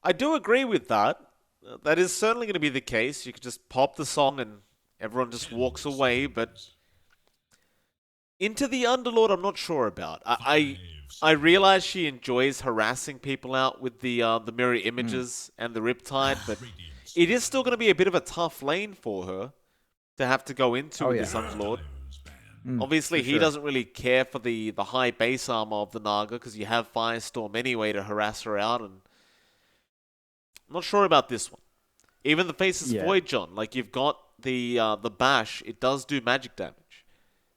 I do agree with that. That is certainly going to be the case. You could just pop the song and everyone just walks away. But Into the Underlord, I'm not sure about. I realize she enjoys harassing people out with the mirror Mm. images and the Riptide, but it is still going to be a bit of a tough lane for her to have to go into Oh with yeah. this Underlord. For Obviously, he sure. doesn't really care for the high base armor of the Naga because you have Firestorm anyway to harass her out, and I'm not sure about this one. Even the Faceless Yeah. Void, John, like you've got the bash, it does do magic damage.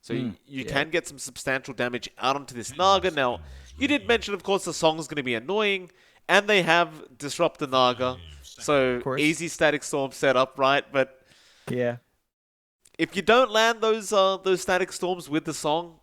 So you Yeah. can get some substantial damage out onto this Naga. Now, you did mention, of course, the song's going to be annoying, and they have Disrupt the Naga, Of so course. easy Static Storm setup, right? But Yeah. if you don't land those Static Storms with the song,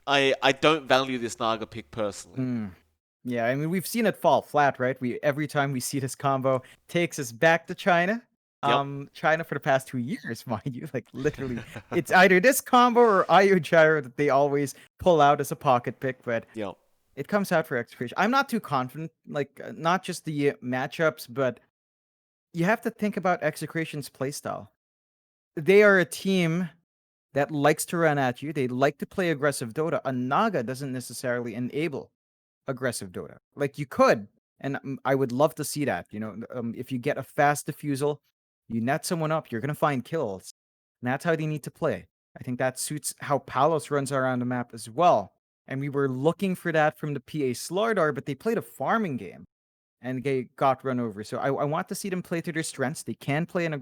I don't value this Naga pick personally. Mm. Yeah, I mean we've seen it fall flat, right? We every time we see this combo takes us back to China. Yep. China for the past 2 years, mind you. Like literally, it's either this combo or Io Gyro that they always pull out as a pocket pick, but Yep. it comes out for Execration. I'm not too confident, like not just the matchups, but you have to think about Execration's playstyle. They are a team that likes to run at you. They like to play aggressive Dota. A Naga doesn't necessarily enable aggressive Dota. Like you could, and I would love to see that. If you get a fast diffusal, you net someone up, you're gonna find kills, and that's how they need to play. I think that suits how Palos runs around the map as well. And we were looking for that from the PA Slardar, but they played a farming game and they got run over. So I want to see them play to their strengths. They can play an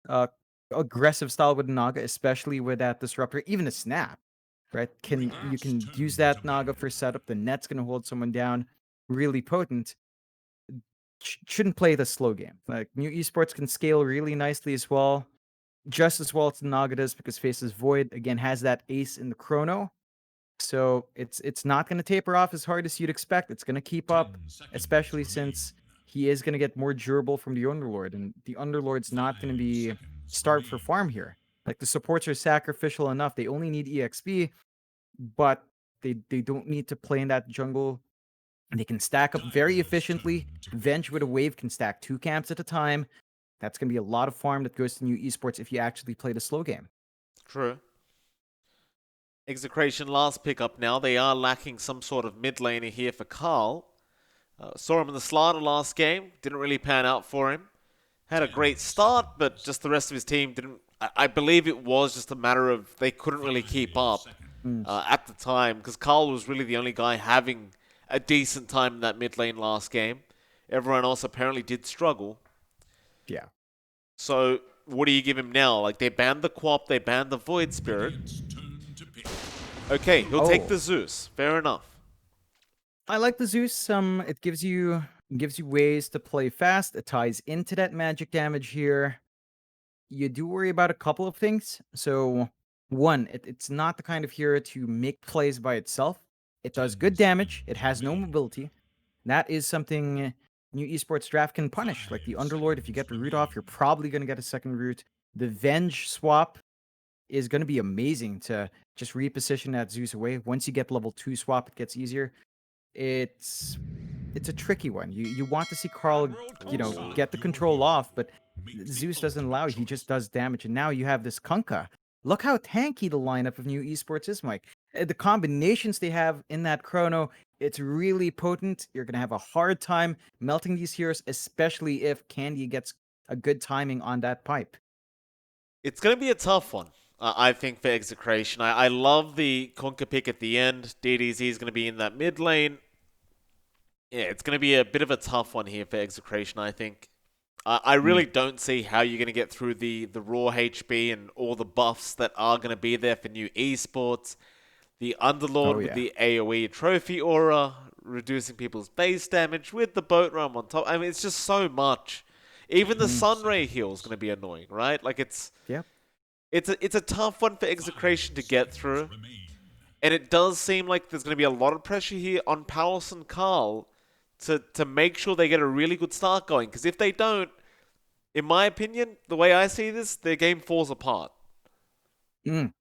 uh, aggressive style with Naga, especially with that disruptor, even a snap, right? You can use that Naga for setup. The net's gonna hold someone down, really potent. Shouldn't play the slow game. Like new esports can scale really nicely as well, just as well as the Naga does because Faceless Void again has that ace in the chrono. So it's not gonna taper off as hard as you'd expect. It's gonna keep up, especially since he is gonna get more durable from the Underlord, and the Underlord's not gonna be starved for farm here. Like the supports are sacrificial enough. They only need EXP, but they don't need to play in that jungle. They can stack up very efficiently. Venge with a wave can stack 2 camps at a time. That's gonna be a lot of farm that goes to new esports if you actually play the slow game. True. Execration last pickup now. They are lacking some sort of mid laner here for Carl. Saw him in the Slaughter last game. Didn't really pan out for him. Had a great start, but just the rest of his team didn't. I believe it was just a matter of they couldn't really keep up Mm, at the time because Carl was really the only guy having a decent time in that mid lane last game. Everyone else apparently did struggle. yeah. So what do you give him now? Like they banned the Quap, they banned the Void Spirit. Okay, he'll take Oh, the Zeus. Fair enough. I like the Zeus. It gives you ways to play fast. It ties into that magic damage here. You do worry about a couple of things. So, one, it's not the kind of hero to make plays by itself. It does good damage. It has no mobility. That is something new esports draft can punish. Like the Underlord, if you get the root off, you're probably going to get a second root. The Venge swap is going to be amazing to just reposition that Zeus away. Once you get level 2 swap, it gets easier. It's a tricky one. You want to see Carl, Ooh. get the control off, but Zeus doesn't allow it. He just does damage, and now you have this Kunkka. Look how tanky the lineup of new esports is, Mike. The combinations they have in that chrono, it's really potent. You're gonna have a hard time melting these heroes, especially if Candy gets a good timing on that pipe. It's going to be a tough one, I think, for Execration. I love the Conker pick at the end. DDZ is going to be in that mid lane. Yeah, it's going to be a bit of a tough one here for Execration, I think. I Mm. really don't see how you're going to get through the raw HB and all the buffs that are going to be there for new esports. The Oh Underlord with yeah. the AoE trophy aura, reducing people's base damage with the boat ram on top. I mean, it's just so much. Even the Mm. Sunray heal is going to be annoying, right? Like Yep. it's a tough one for Execration to get through, and it does seem like there's going to be a lot of pressure here on Palace and Carl to make sure they get a really good start going. Because if they don't, in my opinion, the way I see this, their game falls apart. Mm.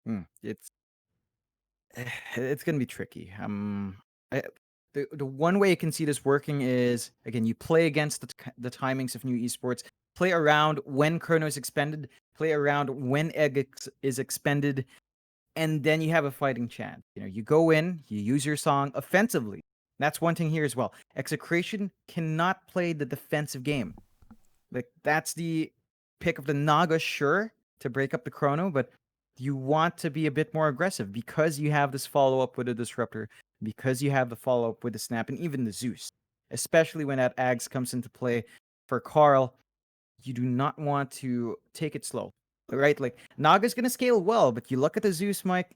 Mm. It's gonna be tricky. I, the one way you can see this working is, again, you play against the timings of new esports, play around when chrono is expended, play around when egg is expended, and then you have a fighting chance. You go in, you use your song offensively. That's one thing here as well. Execration cannot play the defensive game. Like, that's the pick of the Naga, sure, to break up the chrono, but you want to be a bit more aggressive because you have this follow-up with the Disruptor, because you have the follow-up with the Snap, and even the Zeus. Especially when that Ags comes into play for Carl, you do not want to take it slow. Right? Like, Naga's gonna scale well, but you look at the Zeus, Mike,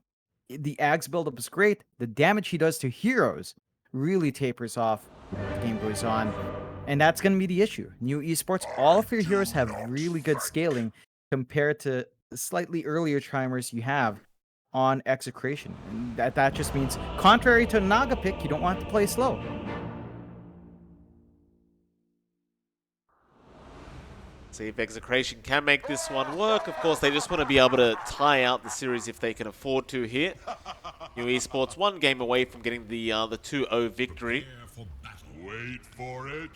the Ags buildup is great. The damage he does to heroes really tapers off as the game goes on. And that's going to be the issue. New esports, all of your heroes have really good scaling compared to the slightly earlier timers you have on Execration. And that just means, contrary to Naga pick, you don't want to play slow. See if Execration can make this one work. Of course, they just want to be able to tie out the series if they can afford to here. New Esports one game away from getting the 2-0 victory. Wait for it.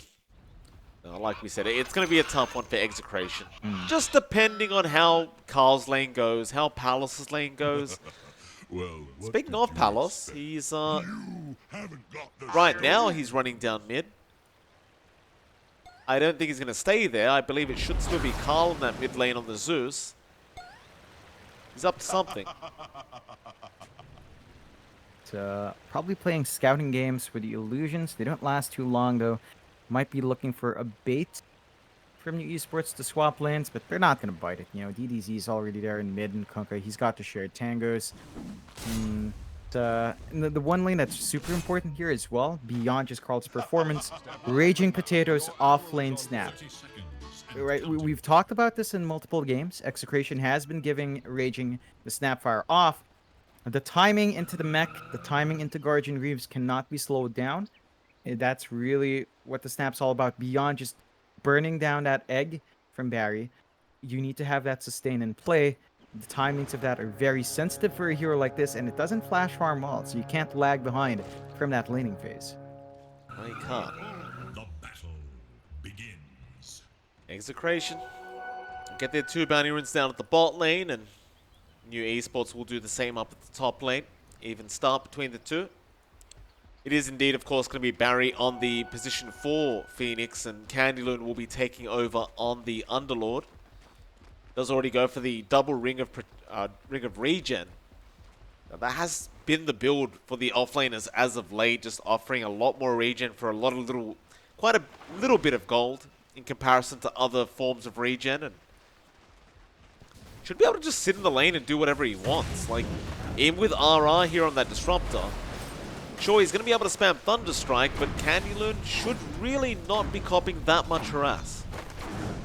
Like we said, it's going to be a tough one for Execration. Just depending on how Carl's lane goes, how Palace's lane goes. Well, Speaking of Palace, he's right now he's running down mid. I don't think he's going to stay there. I believe it should still be Carl in that mid lane on the Zeus. He's up to something. Probably playing scouting games with the illusions. They don't last too long, though. Might be looking for a bait from New Esports to swap lanes, but they're not going to bite it. DDZ is already there in mid, and Kunkka, he's got the shared tangos. And the one lane that's super important here as well, beyond just Carl's performance, Raging Potatoes off-lane snap. Right, we've talked about this in multiple games. Execration has been giving Raging the Snapfire off. The timing into the mech, the timing into Guardian Reeves cannot be slowed down. That's really what the snap's all about. Beyond just burning down that egg from Barry, you need to have that sustain in play. The timings of that are very sensitive for a hero like this, and it doesn't flash farm well, so you can't lag behind from that laning phase. No, you can't. The battle begins. Execration get their 2 bounty runes down at the bot lane, and New Esports will do the same up at the top lane. Even start between the two. It is indeed, of course, going to be Barry on the position for Phoenix, and Candyloon will be taking over on the Underlord. Does already go for the double ring of regen. Now, that has been the build for the offlaners as of late, just offering a lot more regen for quite a little bit of gold in comparison to other forms of regen, and should be able to just sit in the lane and do whatever he wants. Like, in with RR here on that Disruptor. Sure, he's going to be able to spam Thunderstrike, but Candyloon should really not be copping that much harass.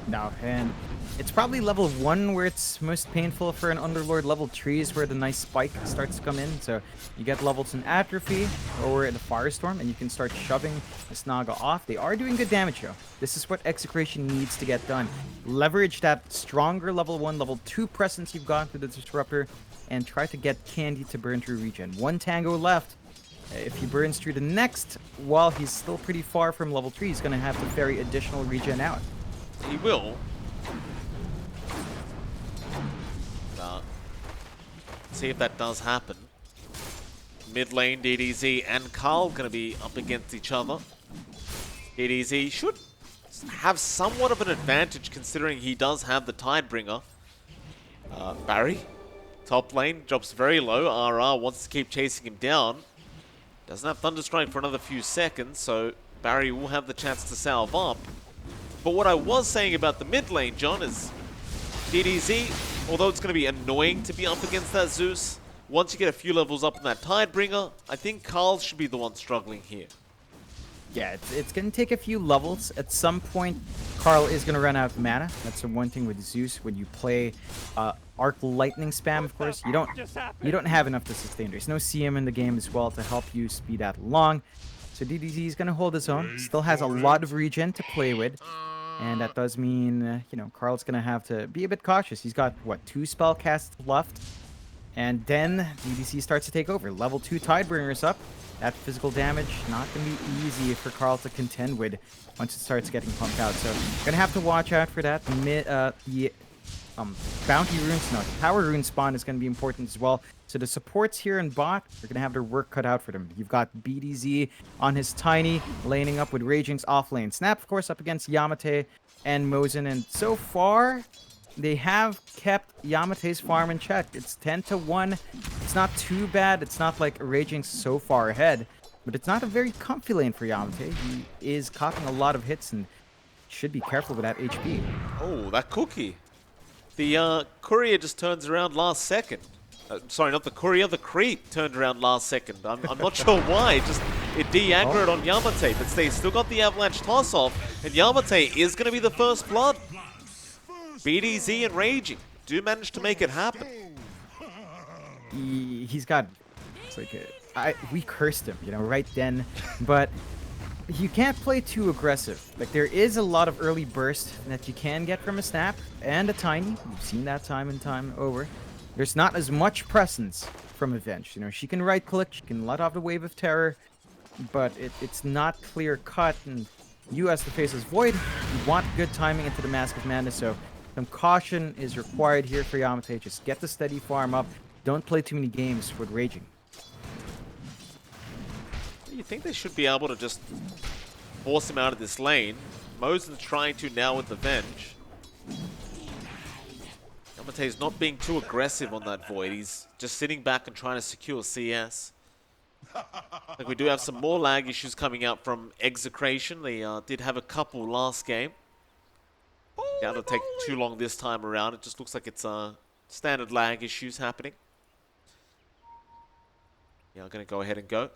No, and it's probably level 1 where it's most painful for an Underlord. Level 3 is where the nice spike starts to come in. So you get levels in Atrophy or the Firestorm, and you can start shoving this Naga off. They are doing good damage, though. This is what Execration needs to get done. Leverage that stronger level 1, level 2 presence you've got with the Disruptor, and try to get Candy to burn through regen. 1 Tango left. If he burns through the next, while he's still pretty far from level 3, he's going to have to ferry additional regen out. He will. See if that does happen. Mid lane, DDZ and Carl going to be up against each other. DDZ should have somewhat of an advantage considering he does have the Tidebringer. Barry, top lane, drops very low. RR wants to keep chasing him down. Doesn't have Thunderstrike for another few seconds, so Barry will have the chance to salve up. But what I was saying about the mid lane, John, is DDZ, although it's going to be annoying to be up against that Zeus, once you get a few levels up in that Tidebringer, I think Carl should be the one struggling here. Yeah, it's going to take a few levels. At some point, Carl is going to run out of mana. That's the one thing with Zeus. When you play Arc Lightning spam, of course, you don't have enough to sustain. There's no CM in the game as well to help you speed that along. So DDZ is going to hold his own. Still has a lot of regen to play with. And that does mean, Carl's going to have to be a bit cautious. He's got, what, 2 spell casts left? And then BDC starts to take over. Level 2 Tidebringers up. That physical damage not going to be easy for Carl to contend with once it starts getting pumped out. So going to have to watch out for that. The bounty runes, no, the power rune spawn is going to be important as well. So the supports here in bot are going to have their work cut out for them. You've got BDZ on his Tiny, laning up with Raging's off lane. Snap, of course, up against Yamate and Mosin. And so far, they have kept Yamate's farm in check. It's 10-1. It's not too bad. It's not like Raging's so far ahead. But it's not a very comfy lane for Yamate. He is copying a lot of hits and should be careful with that HP. Oh, that cookie. The courier just turns around last second. Sorry, not the courier, the creep turned around last second. I'm not sure why. It de-aggroed on Yamate, but they still got the avalanche toss-off, and Yamate is going to be the first blood. BDZ and Raging do manage to make it happen. He's got... It's like... we cursed him, you know, right then. But you can't play too aggressive. Like, there is a lot of early burst that you can get from a Snap and a Tiny. We've seen that time and time over. There's not as much presence from Avenge. You know, she can right-click, she can let off the Wave of Terror, but it's not clear-cut. And you, as the Faceless Void, you want good timing into the Mask of Madness, so some caution is required here for Yamate. Just get the steady farm up. Don't play too many games with Raging. You think they should be able to just force him out of this lane. Mosin's trying to now with the Venge. Yamate's not being too aggressive on that Void. He's just sitting back and trying to secure CS. Like, we do have some more lag issues coming out from Execration. They did have a couple last game. Doubt it'll take too long this time around. It just looks like it's standard lag issues happening. Yeah, I'm going to go ahead and go.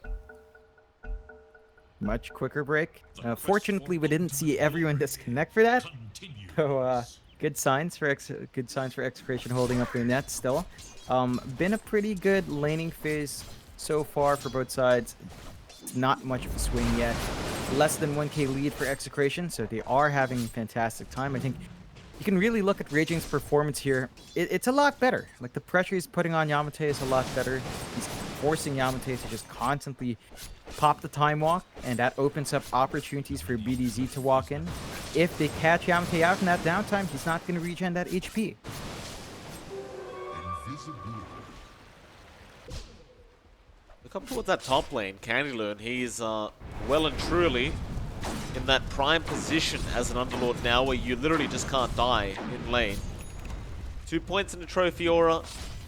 Much quicker break. Fortunately, we didn't see everyone disconnect for that. So good signs for Execration holding up their net still. Been a pretty good laning phase so far for both sides. Not much of a swing yet. Less than 1k lead for Execration, so they are having a fantastic time. I think you can really look at Raging's performance here. It's a lot better. Like, the pressure he's putting on Yamate is a lot better. He's forcing Yamate to just constantly pop the time walk, and that opens up opportunities for BDZ to walk in. If they catch Yamate out in that downtime, he's not going to regen that HP. Look up towards that top lane, Candylure, and he's well and truly in that prime position as an Underlord now, where you literally just can't die in lane. 2 points in the Trophy Aura,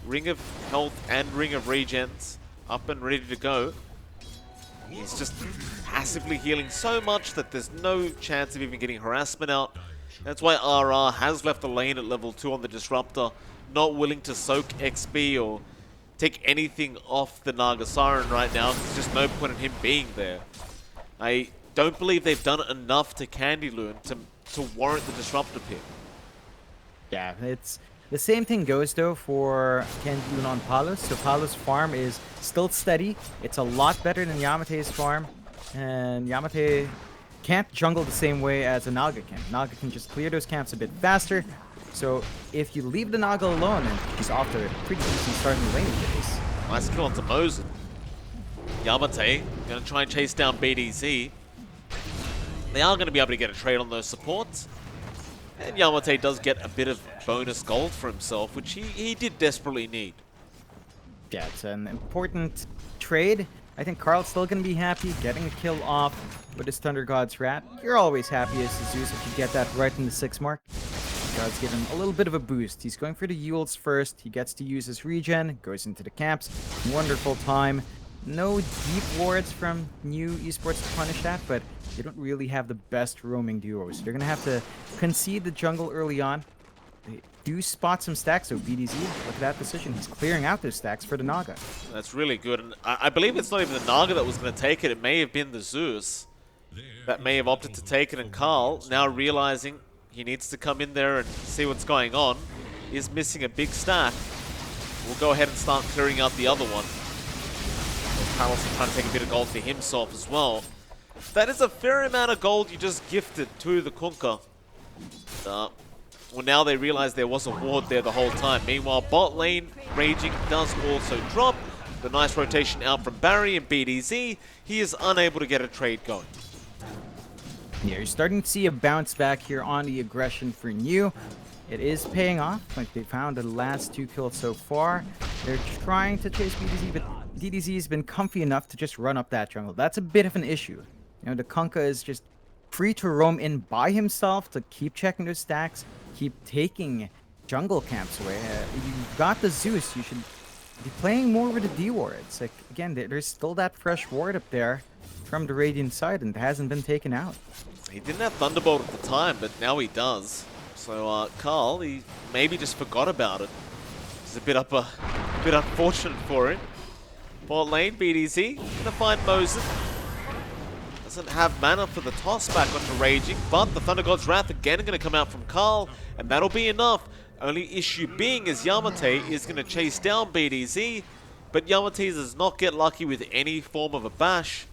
Ring of Health and Ring of Regens, up and ready to go. He's just passively healing so much that there's no chance of even getting harassment out. That's why RR has left the lane at level 2 on the Disruptor, not willing to soak XP or take anything off the Naga Siren right now. There's just no point in him being there. I don't believe they've done enough to Candylure to warrant the Disruptor pick. Yeah, it's... The same thing goes, though, for Candylure on Palos. So Palos' farm is still steady. It's a lot better than Yamate's farm. And Yamate can't jungle the same way as a Naga can. Naga can just clear those camps a bit faster. So if you leave the Naga alone, and he's off to a pretty easy starting laning phase. Nice kill onto Mosin. Yamate going to try and chase down BDZ. They are going to be able to get a trade on those supports. And Yamate does get a bit of bonus gold for himself, which he did desperately need. Yeah, it's an important trade. I think Carl's still going to be happy getting a kill off with his Thunder God's Rat. You're always happy as Zeus if you get that right in the 6 mark. God's given him a little bit of a boost. He's going for the Yules first. He gets to use his regen, goes into the camps. Wonderful time. No deep wards from new Esports to punish that, but they don't really have the best roaming duos. They're going to have to concede the jungle early on. They do spot some stacks, so BDZ, look at that decision. He's clearing out those stacks for the Naga. That's really good. And I believe it's not even the Naga that was going to take it. It may have been the Zeus that may have opted to take it. And Carl, now realizing he needs to come in there and see what's going on, is missing a big stack. We'll go ahead and start clearing out the other one. Carlos is trying to take a bit of gold for himself as well. That is a fair amount of gold you just gifted to the Kunkka. Well, now they realize there was a ward there the whole time. Meanwhile, bot lane, Raging does also drop. The nice rotation out from Barry and BDZ. He is unable to get a trade going. Yeah, you're starting to see a bounce back here on the aggression for New. It is paying off. Like, they found the last 2 kills so far. They're trying to chase BDZ, but DDZ has been comfy enough to just run up that jungle. That's a bit of an issue. You know, the Kunkka is just free to roam in by himself to keep checking those stacks, keep taking jungle camps away. You've got the Zeus. You should be playing more with the D-Ward. It's like, again, there's still that fresh ward up there from the Radiant side, and it hasn't been taken out. He didn't have Thunderbolt at the time, but now he does. So Carl, he maybe just forgot about it. It's a bit unfortunate for him. Bot lane, BDZ, gonna find Mosin. Doesn't have mana for the toss back onto Raging, but the Thunder God's Wrath again gonna come out from Carl, and that'll be enough. Only issue being is Yamate is gonna chase down BDZ, but Yamate does not get lucky with any form of a bash.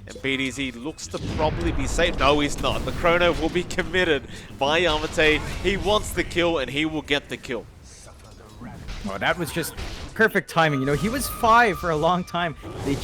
And BDZ looks to probably be safe. No, he's not. The chrono will be committed by Yamate. He wants the kill, and he will get the kill. Oh, that was just perfect timing. You know, he was 5 for a long time. They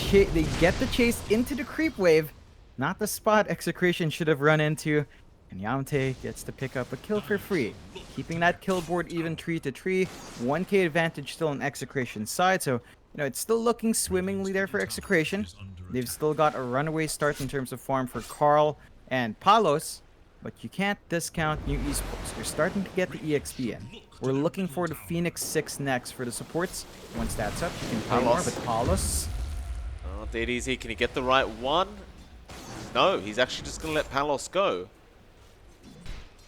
get the chase into the creep wave. Not the spot Execration should have run into. And Yamate gets to pick up a kill for free. Keeping that kill board even 3-3. 1k advantage still on Execration's side. So, you know, it's still looking swimmingly there for Execration. They've still got a runaway start in terms of farm for Carl and Palos. But you can't discount New Esports. They're starting to get the EXP in. We're looking for the Phoenix 6 next for the supports. Once that's up, you can play more, but Palos... Oh, dead easy. Can he get the right one? No, he's actually just going to let Palos go.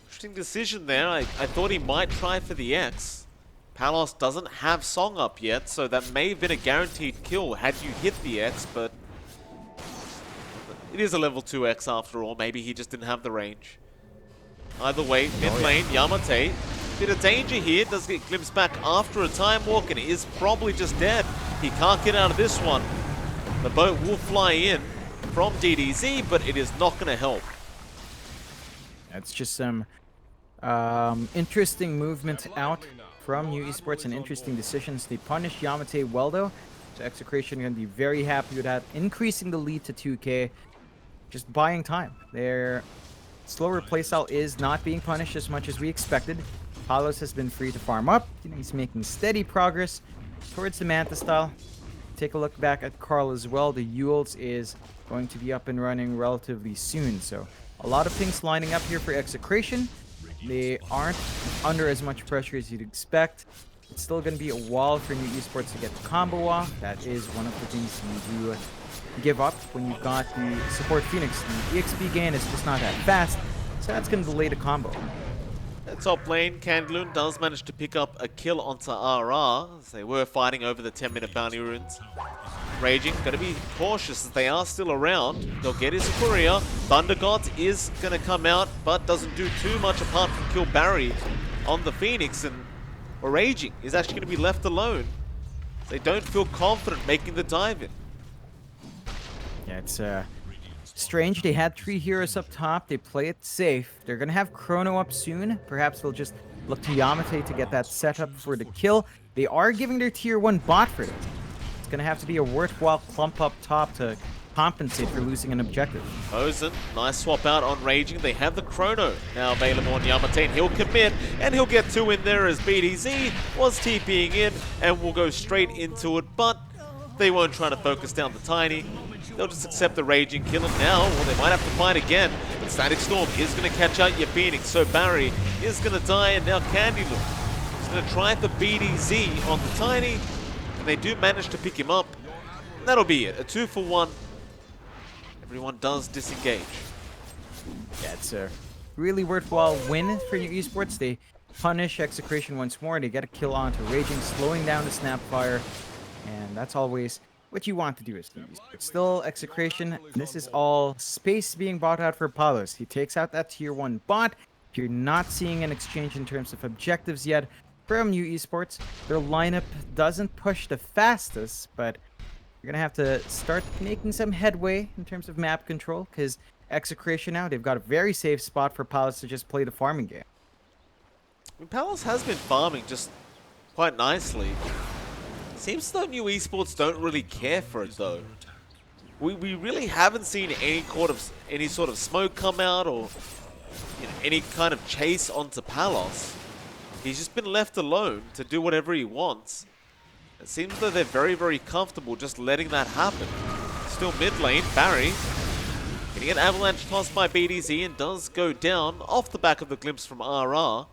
Interesting decision there. I thought he might try for the X. Palos doesn't have Song up yet, so that may have been a guaranteed kill had you hit the X, but... it is a level 2 X after all. Maybe he just didn't have the range. Either way, mid lane, Yamate. Bit of danger here. Does get glimpsed back after a time walk and is probably just dead. He can't get out of this one. The boat will fly in from DDZ, but it is not going to help. That's just some interesting movement out from New Esports and interesting decisions. They punish Yamate well, though. So Execration are going to be very happy with that. Increasing the lead to 2k. Just buying time. Their slower playstyle is not being punished as much as we expected. Palos has been free to farm up. You know, he's making steady progress towards the Manta style. Take a look back at Carl as well. The Yules is going to be up and running relatively soon. So a lot of things lining up here for Execration. They aren't under as much pressure as you'd expect. It's still going to be a while for New Esports to get the combo off. That is one of the things you do give up when you've got the support Phoenix. The EXP gain is just not that fast, so that's going to delay the combo. At top lane, Candloon does manage to pick up a kill onto RR, as they were fighting over the 10-minute bounty runes. Raging, going to be cautious as they are still around. They'll get his courier. Thunder Gods is going to come out, but doesn't do too much apart from kill Barry on the Phoenix, and Raging is actually going to be left alone. They don't feel confident making the dive in. Yeah, it's strange. They had 3 heroes up top. They play it safe. They're going to have Chrono up soon. Perhaps they'll just look to Yamate to get that setup for the kill. They are giving their tier 1 bot for it. It's going to have to be a worthwhile clump up top to compensate for losing an objective. Mosin, nice swap out on Raging. They have the Chrono now available on Yamate, and he'll commit, and he'll get 2 in there as BDZ was TPing in, and will go straight into it, but they won't try to focus down the Tiny. They'll just accept the Raging kill, and now, well, they might have to fight again. But Static Storm is going to catch out your Phoenix, so Barry is going to die, and now Candyloo is going to try for BDZ on the Tiny, and they do manage to pick him up. And that'll be it, a 2-for-1. Everyone does disengage. Yeah, it's a really worthwhile win for New Esports. They punish Execration once more. They get a kill onto Raging, slowing down the Snapfire, and that's always what you want to do as New Esports. Still, Execration, this is all space being bought out for Palos. He takes out that tier 1 bot. You're not seeing an exchange in terms of objectives yet from New Esports. Their lineup doesn't push the fastest, but you're going to have to start making some headway in terms of map control, because Execration now, they've got a very safe spot for Palos to just play the farming game. mean, Palace has been farming just quite nicely. Seems as though new esports don't really care for it though. We really haven't seen any sort of smoke come out or any kind of chase onto Palos. He's just been left alone to do whatever he wants. It seems though they're very, very comfortable just letting that happen. Still mid lane, Barry getting an avalanche tossed by BDZ and does go down off the back of the glimpse from RR.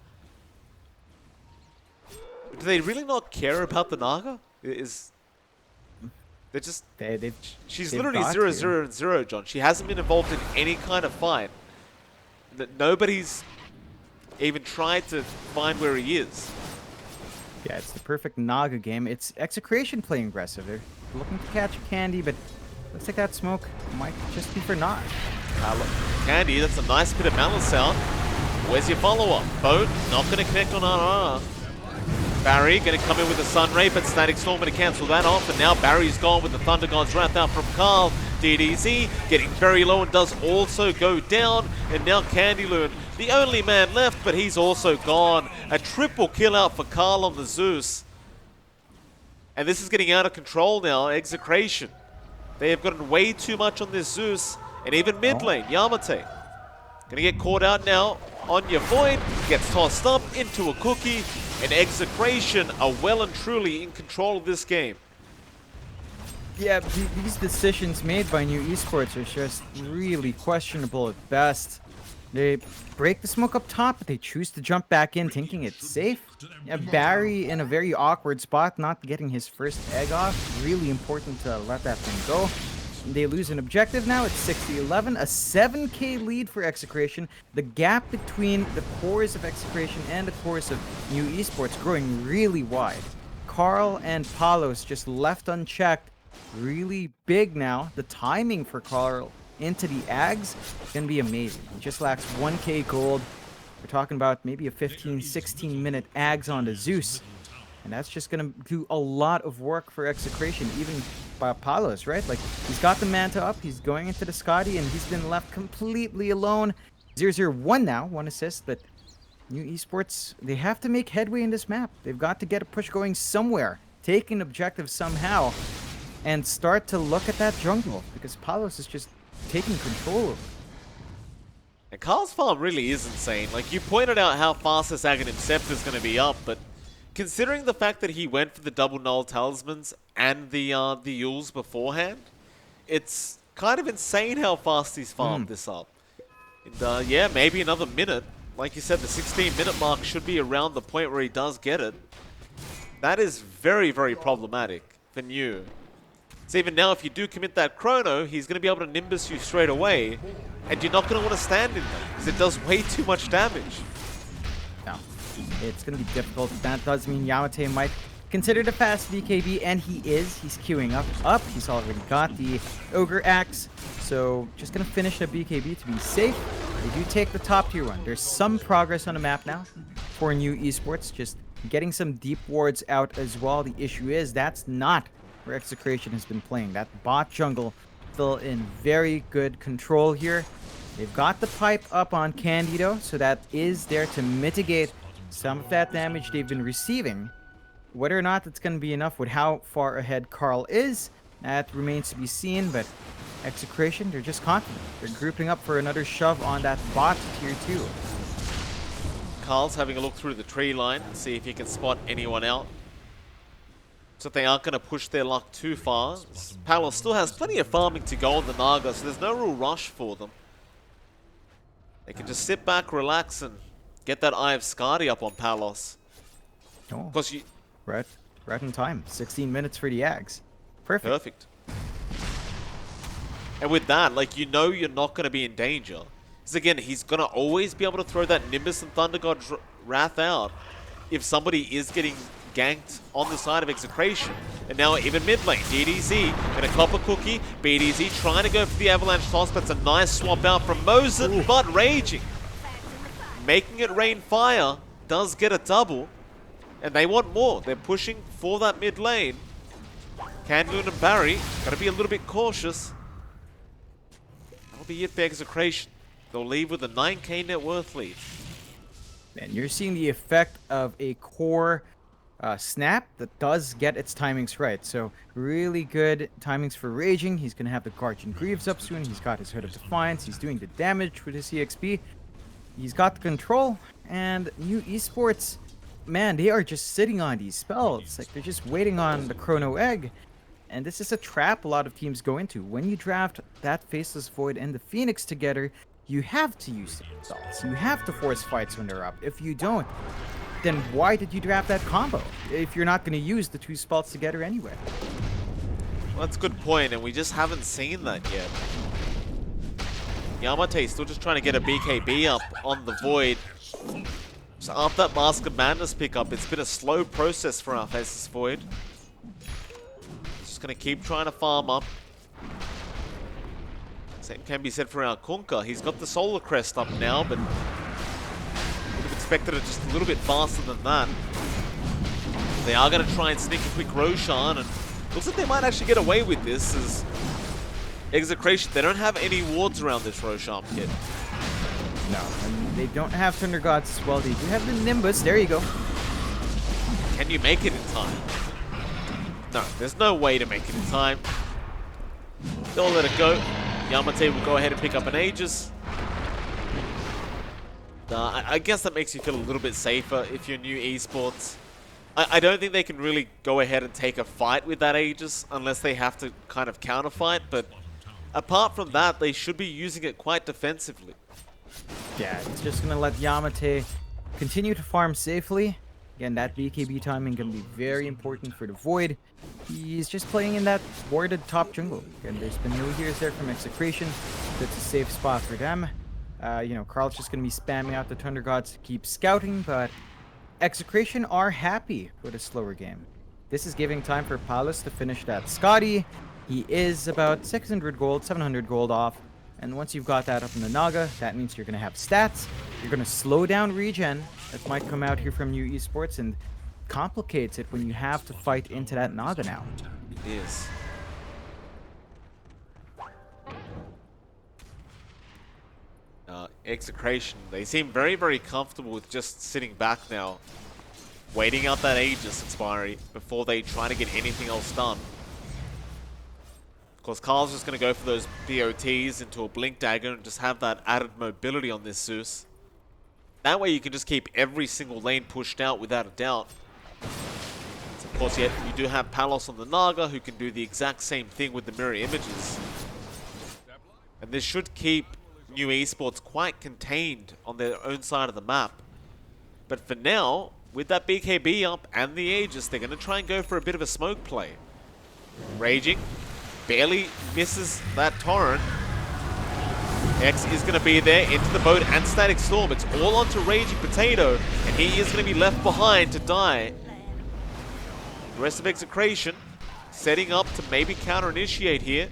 Do they really not care about the Naga? They're just... She's literally 0-0-0, John. She hasn't been involved in any kind of fight. Nobody's even tried to find where he is. Yeah, it's the perfect Naga game. It's Execration playing aggressive. They're looking to catch Candy, but looks like that smoke might just be for naught. Candy, that's a nice bit of malice out. Where's your follow-up? Boat, not going to connect on RR. Barry going to come in with the Sun Ray, but Static Storm going to cancel that off. And now Barry's gone with the Thunder God's Wrath out from Carl. DDZ getting very low and does also go down. And now Candyloon, the only man left, but he's also gone. A triple kill out for Carl on the Zeus. And this is getting out of control now, Execration. They have gotten way too much on this Zeus. And even mid lane, Yamate. Gonna get caught out now on your Void. Gets tossed up into a cookie. And Execration are well and truly in control of this game. Yeah, these decisions made by new esports are just really questionable at best. They break the smoke up top, but they choose to jump back in thinking it's safe. Yeah, Barry in a very awkward spot, not getting his first egg off. Really important to let that thing go. They lose an objective now. It's 60-11, a 7k lead for Execration. The gap between the cores of Execration and the cores of new esports growing really wide. Carl and Palos just left unchecked. Really big now. The timing for Carl into the Ags is going to be amazing. He just lacks 1k gold. We're talking about maybe a 15-16 minute Ags on the Zeus. And that's just going to do a lot of work for Execration, even by Palos, right? Like, he's got the Manta up, he's going into the Scotty, and he's been left completely alone. 0-0-1 now, 1 assist, but new esports, they have to make headway in this map. They've got to get a push going somewhere, take an objective somehow, and start to look at that jungle, because Palos is just taking control of it. And Carl's farm really is insane. Like, you pointed out how fast this Aghanim Scepter is going to be up, but considering the fact that he went for the double null talismans and the Yules beforehand, it's kind of insane how fast he's farmed this up. And yeah, maybe another minute. Like you said, the 16-minute mark should be around the point where he does get it. That is very, very problematic for New. So even now, if you do commit that chrono, he's going to be able to Nimbus you straight away, and you're not going to want to stand in there, because it does way too much damage. No, it's going to be difficult. That does mean Yamate might consider the fast BKB, and he is. He's queuing up. He's already got the Ogre Axe, so just going to finish the BKB to be safe. They do take the top tier one. There's some progress on the map now for new esports, just getting some deep wards out as well. The issue is that's not where Execration has been playing. That bot jungle still in very good control here. They've got the pipe up on Candido, so that is there to mitigate some of that damage they've been receiving. Whether or not it's going to be enough with how far ahead Carl is, that remains to be seen, but Execration, they're just confident. They're grouping up for another shove on that bot tier 2. Carl's having a look through the tree line and see if he can spot anyone out. So they aren't going to push their luck too far. Palos still has plenty of farming to go on the Naga, so there's no real rush for them. They can just sit back, relax, and get that Eye of Skadi up on Palos. Oh, Because you... right in time. 16 minutes for the Ags. Perfect. Perfect. And with that, like, you know you're not going to be in danger. Because again, he's going to always be able to throw that Nimbus and Thunder God's Wrath out if somebody is getting ganked on the side of Execration. And now even mid lane, DDZ and a Copper Cookie. BDZ trying to go for the Avalanche toss, but it's a nice swap out from Mosin, but Raging. Making it rain fire, does get a double. And they want more. They're pushing for that mid lane. Canloon and Barry, gotta be a little bit cautious. That'll be it for Execration. They'll leave with a 9k net worth lead. And you're seeing the effect of a core snap that does get its timings right. So really good timings for Raging. He's going to have the Guardian Greaves up soon. He's got his Hood of Defiance. He's doing the damage with his EXP. He's got the control. And new Esports, man, they are just sitting on these spells. Like, they're just waiting on the Chrono Egg. And this is a trap a lot of teams go into. When you draft that Faceless Void and the Phoenix together, you have to use spells. You have to force fights when they're up. If you don't, then why did you draft that combo if you're not going to use the two spells together anyway? Well, that's a good point, and we just haven't seen that yet. Yamate still just trying to get a BKB up on the Void. So after that Mask of Madness pickup, it's been a slow process for our Faceless Void. Just going to keep trying to farm up. Same can be said for our Kunkka. He's got the Solar Crest up now, but would have expected it just a little bit faster than that. They are going to try and sneak a quick Roshan, and looks like they might actually get away with this as Execration. They don't have any wards around this Roshan pit. No, and they don't have Thunder Gods as well. They do have the Nimbus. There you go. Can you make it in time? No, there's no way to make it in time. They'll let it go. Yamate will go ahead and pick up an Aegis. I guess that makes you feel a little bit safer if you're new Esports. I don't think they can really go ahead and take a fight with that Aegis unless they have to kind of counter fight, but apart from that, they should be using it quite defensively. Yeah, it's just going to let Yamate continue to farm safely. Again, that BKB timing going to be very important for the Void. He's just playing in that warded top jungle. Again, there's been no heroes there from Execration. That's a safe spot for them. You know, Carl's just going to be spamming out the Thunder Gods to keep scouting, but Execration are happy with a slower game. This is giving time for Paulus to finish that Scotty. He is about 600 gold, 700 gold off. And once you've got that up in the Naga, that means you're going to have stats. You're going to slow down regen. That might come out here from new Esports and complicates it when you have to fight into that Naga now. It is. Execration, they seem very, very comfortable with just sitting back now, waiting out that Aegis expiry before they try to get anything else done. Of course, Carl's just going to go for those BOTs into a Blink Dagger and just have that added mobility on this Zeus. That way you can just keep every single lane pushed out without a doubt. So of course, you do have Palos on the Naga who can do the exact same thing with the mirror images. And this should keep new Esports quite contained on their own side of the map. But for now, with that BKB up and the Aegis, they're going to try and go for a bit of a smoke play. Raging barely misses that Torrent. X is going to be there into the boat and Static Storm. It's all onto Raging Potato, and he is going to be left behind to die. The rest of Execration setting up to maybe counter-initiate here.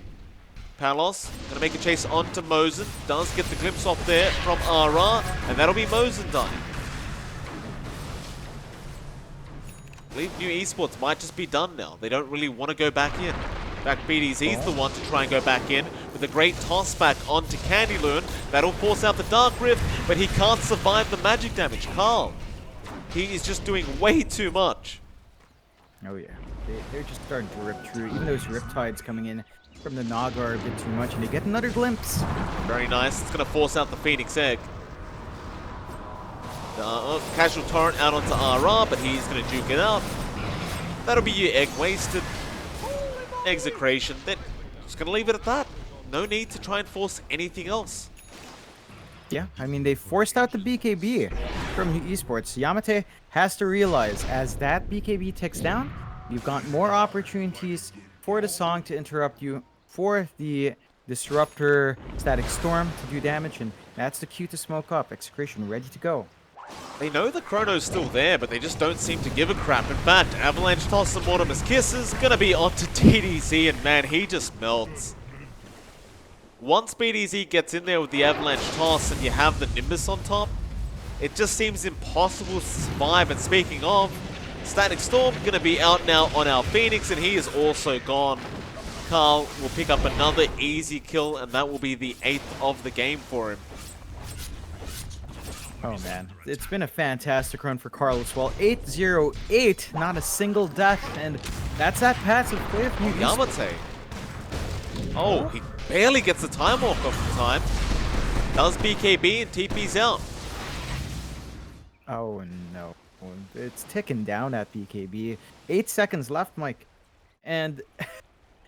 Palos going to make a chase onto Mosin. Does get the glimpse off there from Ara, and that'll be Mosin dying. I believe new Esports might just be done now. They don't really want to go back in. In fact, BDZ's the one to try and go back in with a great toss back onto Candyloon. That'll force out the Dark Rift, but he can't survive the magic damage. Carl, he is just doing way too much. Oh yeah, they're just starting to rip through. Even those Riptides coming in from the Naga are a bit too much, and they get another glimpse. Very nice. It's going to force out the Phoenix Egg. Casual Torrent out onto Ara, but he's going to juke it out. That'll be your egg wasted. Execration. Then just going to leave it at that. No need to try and force anything else. Yeah, I mean, they forced out the BKB from new Esports. Yamate has to realize as that BKB ticks down, you've got more opportunities for the Song to interrupt you, for the Disruptor Static Storm to do damage, and that's the cue to smoke up. Execration ready to go. They know the Chrono's still there, but they just don't seem to give a crap. In fact, Avalanche Toss and Mortimer's Kisses gonna be onto TDZ, and man, he just melts. Once BDZ gets in there with the Avalanche Toss and you have the Nimbus on top, it just seems impossible to survive. And speaking of, Static Storm gonna be out now on our Phoenix, and he is also gone. Carl will pick up another easy kill, and that will be the 8th of the game for him. Oh man, it's been a fantastic run for Carl as well. 8-0-8, not a single death, and that's that passive play of New Esports. Yamate. Oh, he barely gets the time walk off the time. Does BKB and TP's out. Oh no, it's ticking down at BKB. 8 seconds left, Mike, and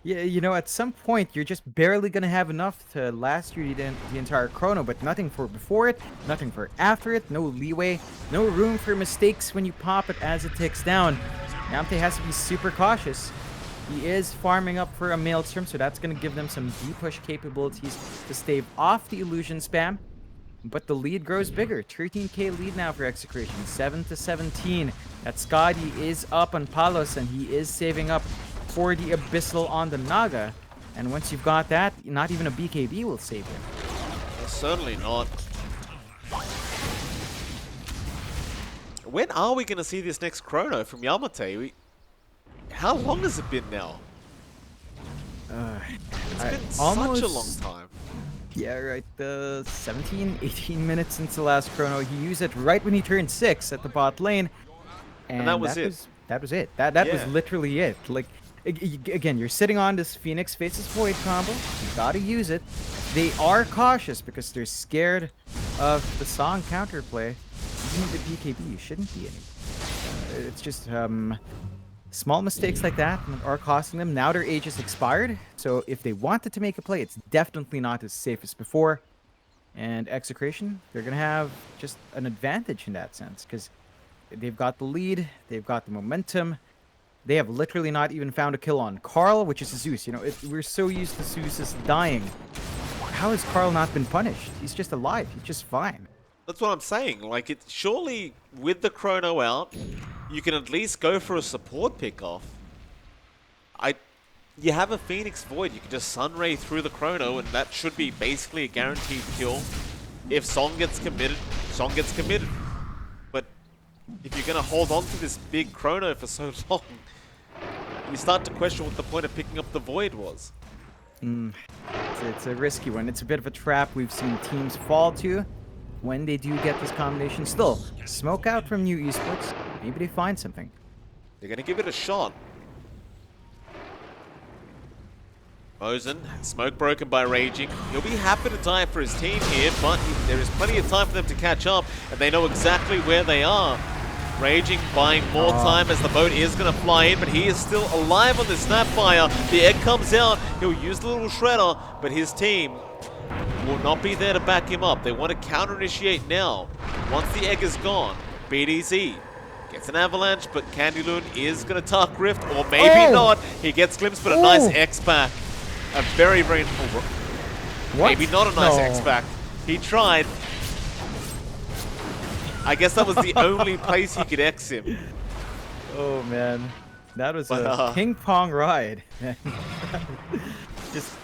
yeah, you know, at some point you're just barely gonna have enough to last you the entire chrono, but nothing for before it, nothing for after it, no leeway, no room for mistakes when you pop it as it ticks down. Yamte has to be super cautious. He is farming up for a Maelstrom, so that's gonna give them some D-push capabilities to stave off the illusion spam. But the lead grows bigger. 13k lead now for Execration, 7-17. That Scotty is up on Palos, and he is saving up for the Abyssal on the Naga. And once you've got that, not even a BKB will save him. Certainly not. When are we going to see this next chrono from Yamate? How long has it been now? It's been such a long time. Yeah, right. 17, 18 minutes since the last chrono. He used it right when he turned 6 at the bot lane. And that was it. That was it. That was literally it. Like, again, you're sitting on this Phoenix faces Void combo. You gotta use it. They are cautious because they're scared of the Song counterplay. Even with the BKB, you shouldn't be any. It's just small mistakes like that are costing them. Now their age is expired, so if they wanted to make a play, it's definitely not as safe as before. And Execration, they're gonna have just an advantage in that sense because they've got the lead, they've got the momentum. They have literally not even found a kill on Carl, which is a Zeus. You know, we're so used to Zeus dying. How has Carl not been punished? He's just alive. He's just fine. That's what I'm saying. Like, it surely with the chrono out, you can at least go for a support pick-off. You have a Phoenix Void, you can just Sunray through the chrono, and that should be basically a guaranteed kill. If Song gets committed, Song gets committed. But if you're going to hold on to this big chrono for so long, you start to question what the point of picking up the Void was. It's a risky one. It's a bit of a trap we've seen teams fall to when they do get this combination. Still, smoke out from New Esports. Maybe they find something. They're going to give it a shot. Mosen, smoke broken by Raging. He'll be happy to die for his team here, but there is plenty of time for them to catch up, and they know exactly where they are. Raging buying more time as the boat is going to fly in, but he is still alive on the Snapfire. The egg comes out. He'll use the little shredder, but his team will not be there to back him up. They want to counter-initiate now. Once the egg is gone, BDZ gets an avalanche, but Candyloon is going to tuck Rift, or maybe not. He gets glimpsed, but a nice X back. A very, very... Maybe not a nice X back. He tried. I guess that was the only place he could X him. Oh, man. That was a ping-pong ride. Just...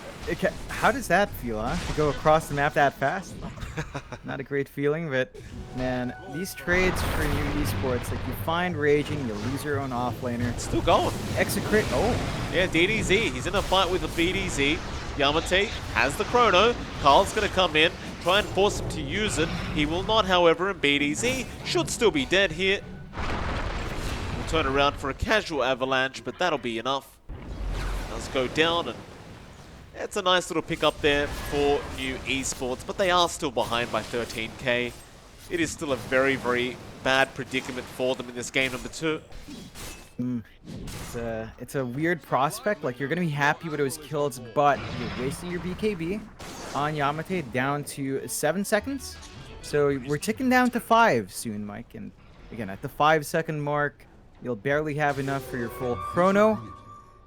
how does that feel, huh? To go across the map that fast? Not a great feeling, but man, these trades for New Esports, like you find Raging, you lose your own offlaner. Still going. Execrate. Oh. Yeah, DDZ. He's in a fight with the BDZ. Yamate has the chrono. Carl's going to come in, try and force him to use it. He will not, however, and BDZ should still be dead here. We'll turn around for a casual avalanche, but that'll be enough. Does go down, and it's a nice little pick up there for New Esports, but they are still behind by 13k. It is still a very, very bad predicament for them in this game number 2. It's a weird prospect. Like, you're going to be happy with those kills, but you're wasting your BKB on Yamate down to 7 seconds. So we're ticking down to 5 soon, Mike. And again, at the 5-second mark, you'll barely have enough for your full chrono.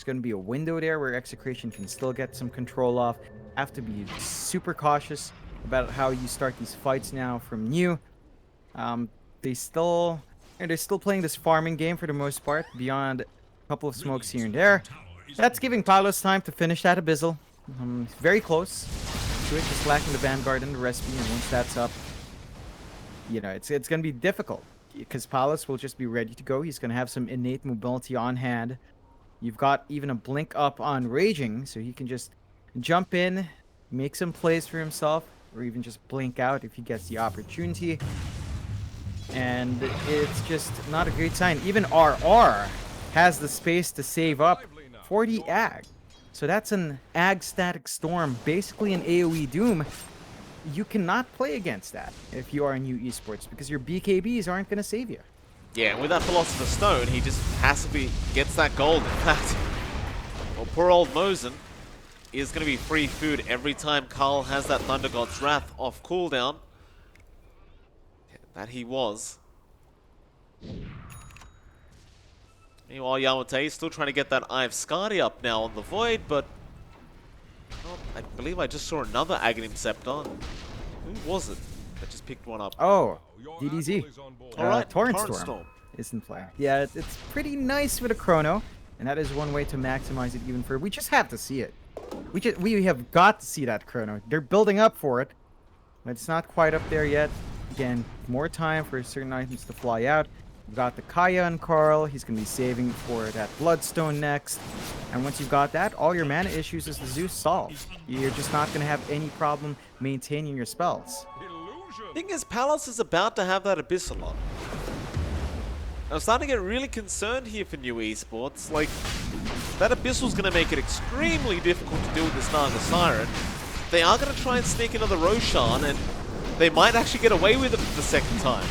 Going to be a window there where Execration can still get some control off. Have to be super cautious about how you start these fights now from New. They're still playing this farming game for the most part, beyond a couple of smokes here and there. That's giving Palos time to finish that Abyssal. Very close to it, just lacking the Vanguard and the recipe, and once that's up, you know, it's going to be difficult because Palos will just be ready to go. He's going to have some innate mobility on hand. You've got even a blink up on Raging, so he can just jump in, make some plays for himself, or even just blink out if he gets the opportunity. And it's just not a great sign. Even RR has the space to save up for the Ag. So that's an Ag static storm, basically an AoE Doom. You cannot play against that if you are in new esports because your BKBs aren't going to save you. Yeah, and with that Philosopher's Stone, he just passively gets that gold. In fact, well, poor old Mosin is going to be free food every time Carl has that Thunder God's Wrath off cooldown. That he was. Meanwhile, Yamate is still trying to get that Eye of Skadi up now on the Void, but oh, I believe I just saw another Aghanim Scepter. Who was it that just picked one up? Oh, DDZ. Alright, Torrent Torrent Storm Storm. isn't playing. Yeah, it's pretty nice with a chrono, and that is one way to maximize it even further. We just have to see it. We have got to see that chrono. They're building up for it, but it's not quite up there yet. Again, more time for certain items to fly out. We've got the Kaya and Carl. He's going to be saving for that Bloodstone next. And once you've got that, all your mana issues as the Zeus solve. You're just not going to have any problem maintaining your spells. Thing is, Palace is about to have that Abyssal on. I'm starting to get really concerned here for new esports. Like, that Abyssal's going to make it extremely difficult to deal with this Naga Siren. They are going to try and sneak another Roshan, and they might actually get away with it for the second time.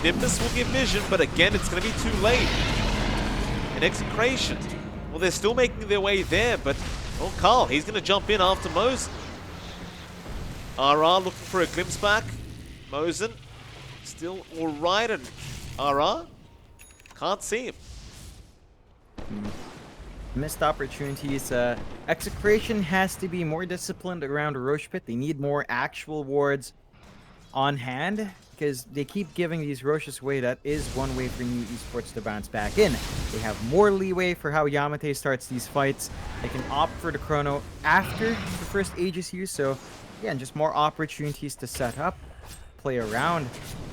Nimbus will give vision, but again, it's going to be too late. And Execration, well, they're still making their way there, but, oh, Carl, he's going to jump in after Mosin. RR looking for a glimpse back. Mosin, still alright, and RR, can't see him. Missed opportunities. Execration has to be more disciplined around Roche Pit. They need more actual wards on hand because they keep giving these Roches away. That is one way for new esports to bounce back in. They have more leeway for how Yamate starts these fights. They can opt for the chrono after the first Aegis use. So, again, just more opportunities to set up, play around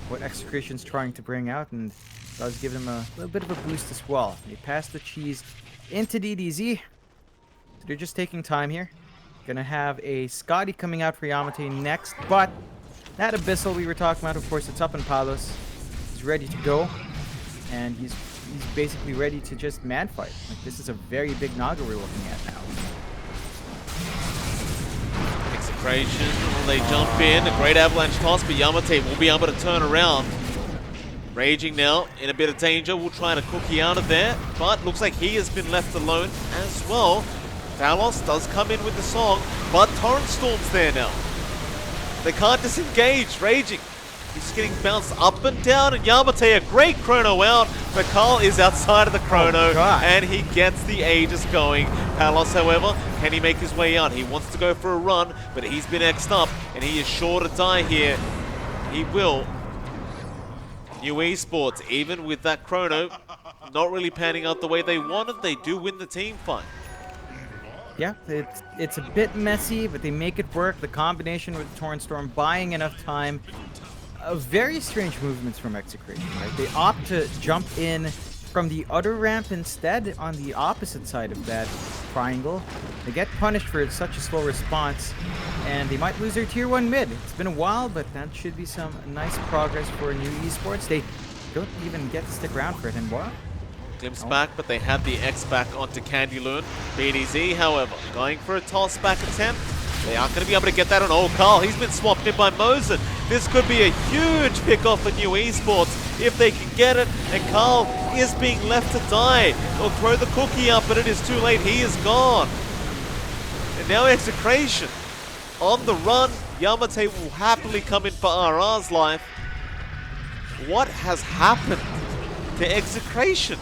what Execration's trying to bring out, and does give them a little bit of a boost as well. They pass the cheese into DDZ. So they're just taking time here. Gonna have a Scotty coming out for Yamate next, but that Abyssal we were talking about, of course, it's up in Palos. He's ready to go, and he's basically ready to just man fight. Like, this is a very big Naga we're looking at now. Execration, will they jump in? A great avalanche toss, but Yamate will be able to turn around. Raging now, in a bit of danger, will try to cookie out of there, but looks like he has been left alone as well. Talos does come in with the song, but Torrent Storm's there now. They can't disengage. Raging, he's getting bounced up and down, and Yamate, a great chrono out, but Carl is outside of the chrono, and he gets the Aegis going. Palos, however, can he make his way out? He wants to go for a run, but he's been X'd up, and he is sure to die here. He will. New esports, even with that chrono, not really panning out the way they wanted, they do win the team fight. Yeah, it's a bit messy, but they make it work. The combination with Torrent Storm buying enough time. Very strange movements from Execration, right? They opt to jump in from the other ramp instead on the opposite side of that triangle. They get punished for such a slow response, and they might lose their tier 1 mid. It's been a while, but that should be some nice progress for new esports. They don't even get to stick around for it anymore. Glimpse back, but they have the X back onto Candyloon. BDZ, however, going for a toss back attempt. They aren't going to be able to get that on. Oh, Carl, he's been swapped in by Mosin. This could be a huge pickoff for new esports if they can get it. And Carl is being left to die. They'll throw the cookie up, but it is too late. He is gone. And now Execration on the run. Yamate will happily come in for RR's life. What has happened to Execration?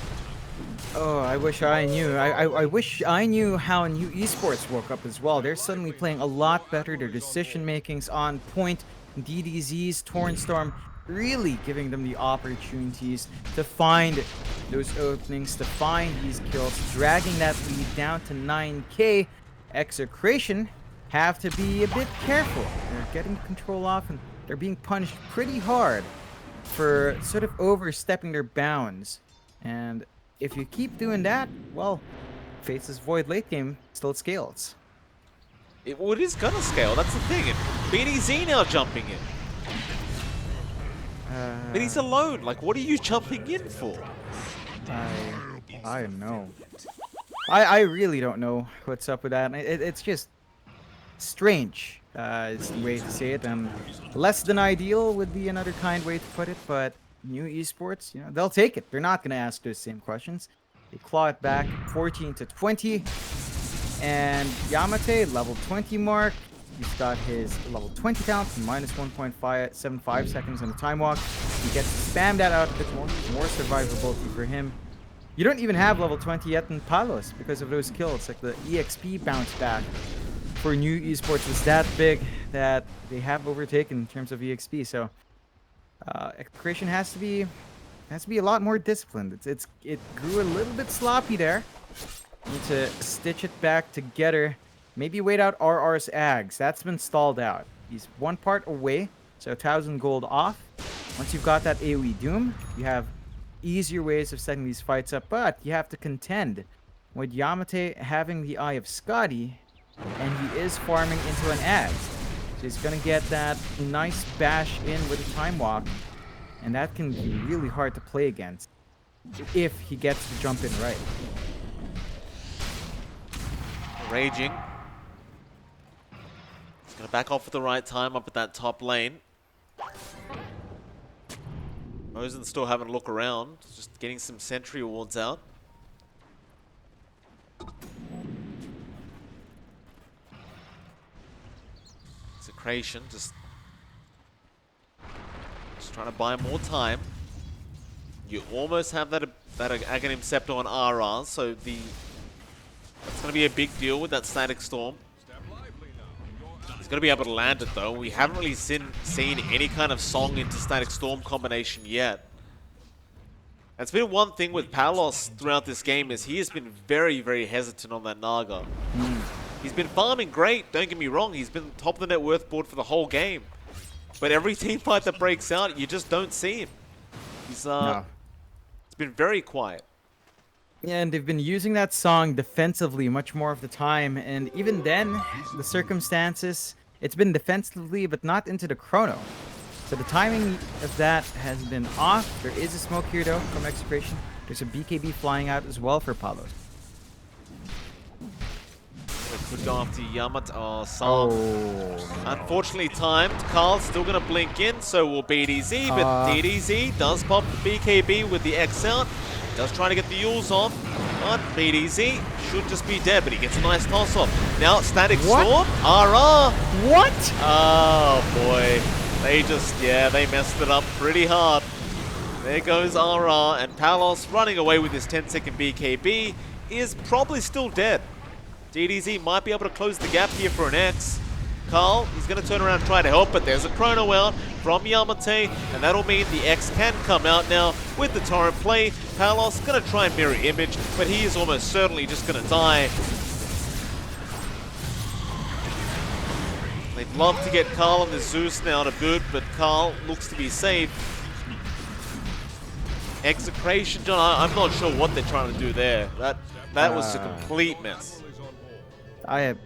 Oh, I wish I knew. I wish I knew how new esports woke up as well. They're suddenly playing a lot better. Their decision making's on point. DDZ's Torrent Storm really giving them the opportunities to find those openings, to find these kills, dragging that lead down to 9k. Execration have to be a bit careful. They're getting control off, and they're being punished pretty hard for sort of overstepping their bounds. And if you keep doing that, well, Fates' Void late game still scales. It is gonna scale, that's the thing. And BDZ now jumping in. But he's alone. Like, what are you jumping in for? I don't know. I really don't know what's up with that. It's just strange. Is the way to say it. Less than ideal would be another kind way to put it. But new esports, they'll take it. They're not gonna ask those same questions. They claw it back, 14 to 20, and Yamate level 20 mark. He's got his level 20 talent, minus 1.75 seconds on the time walk. He gets to spam that out a bit more survivability for him. You don't even have level 20 yet in Palos because of those kills. Like the EXP bounce back for new esports was that big that they have overtaken in terms of EXP. So Execration has to be a lot more disciplined. It grew a little bit sloppy there. Need to stitch it back together. Maybe wait out RR's Ags. That's been stalled out. He's one part away, so 1,000 gold off. Once you've got that AoE Doom, you have easier ways of setting these fights up, but you have to contend with Yamate having the Eye of Scotty, and he is farming into an Ags. So he's going to get that nice bash in with a time walk, and that can be really hard to play against if he gets to jump in right. Raging. He's going to back off at the right time up at that top lane. Mosen's still having a look around. Just getting some sentry wards out. Execration just trying to buy more time. You almost have that Aghanim Scepter on RR, so that's going to be a big deal with that Static Storm. He's going to be able to land it though. We haven't really seen any kind of Song into Static Storm combination yet. That's been one thing with Palos throughout this game, is he has been very, very hesitant on that Naga. He's been farming great, don't get me wrong. He's been top of the net worth board for the whole game. But every team fight that breaks out, you just don't see him. He's it's been very quiet. Yeah, and they've been using that song defensively much more of the time, and even then, the circumstances, it's been defensively, but not into the chrono. So the timing of that has been off. There is a smoke here, though, from Execration. There's a BKB flying out as well for Palos. Could go after Yamate. Oh, Sam. Unfortunately timed. Carl's still going to blink in, so will BDZ, but DDZ does pop the BKB with the X out. Does try to get the Yules off, but BDZ should just be dead, but he gets a nice toss off. Now Static Storm, RR. What? Oh boy. They messed it up pretty hard. There goes RR, and Palos running away with his 10-second BKB is probably still dead. DDZ might be able to close the gap here for an X. Carl, he's going to turn around and try to help, but there's a chrono out from Yamate, and that'll mean the X can come out now with the torrent play. Palos going to try and mirror image, but he is almost certainly just going to die. They'd love to get Carl and the Zeus now to boot, but Carl looks to be safe. Execration, John, I'm not sure what they're trying to do there. That was a complete mess. I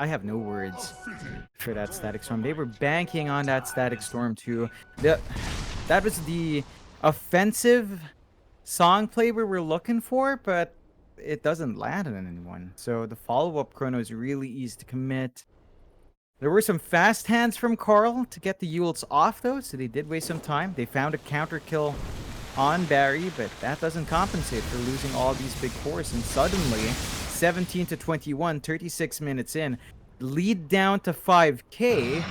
have no words for that Static Storm. They were banking on that Static Storm too. That was the offensive song play we were looking for, but it doesn't land on anyone. So the follow-up chrono is really easy to commit. There were some fast hands from Carl to get the Yules off though, so they did waste some time. They found a counter kill on Barry, but that doesn't compensate for losing all these big cores, and suddenly 17 to 21, 36 minutes in, lead down to 5k.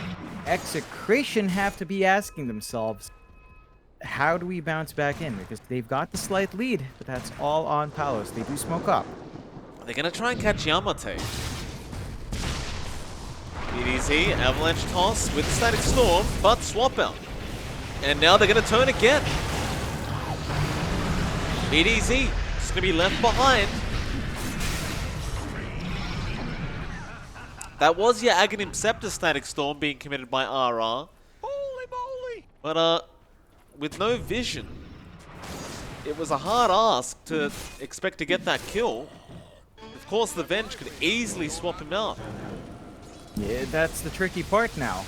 Execration have to be asking themselves, how do we bounce back in? Because they've got the slight lead, but that's all on Palos. They do smoke up. They're going to try and catch Yamate. BDZ, Avalanche Toss with Static Storm, but swap out. And now they're going to turn again. BDZ is going to be left behind. That was your Aghanim Scepter Static Storm being committed by RR. Holy moly! But with no vision, it was a hard ask to expect to get that kill. Of course, the Venge could easily swap him out. Yeah, that's the tricky part now.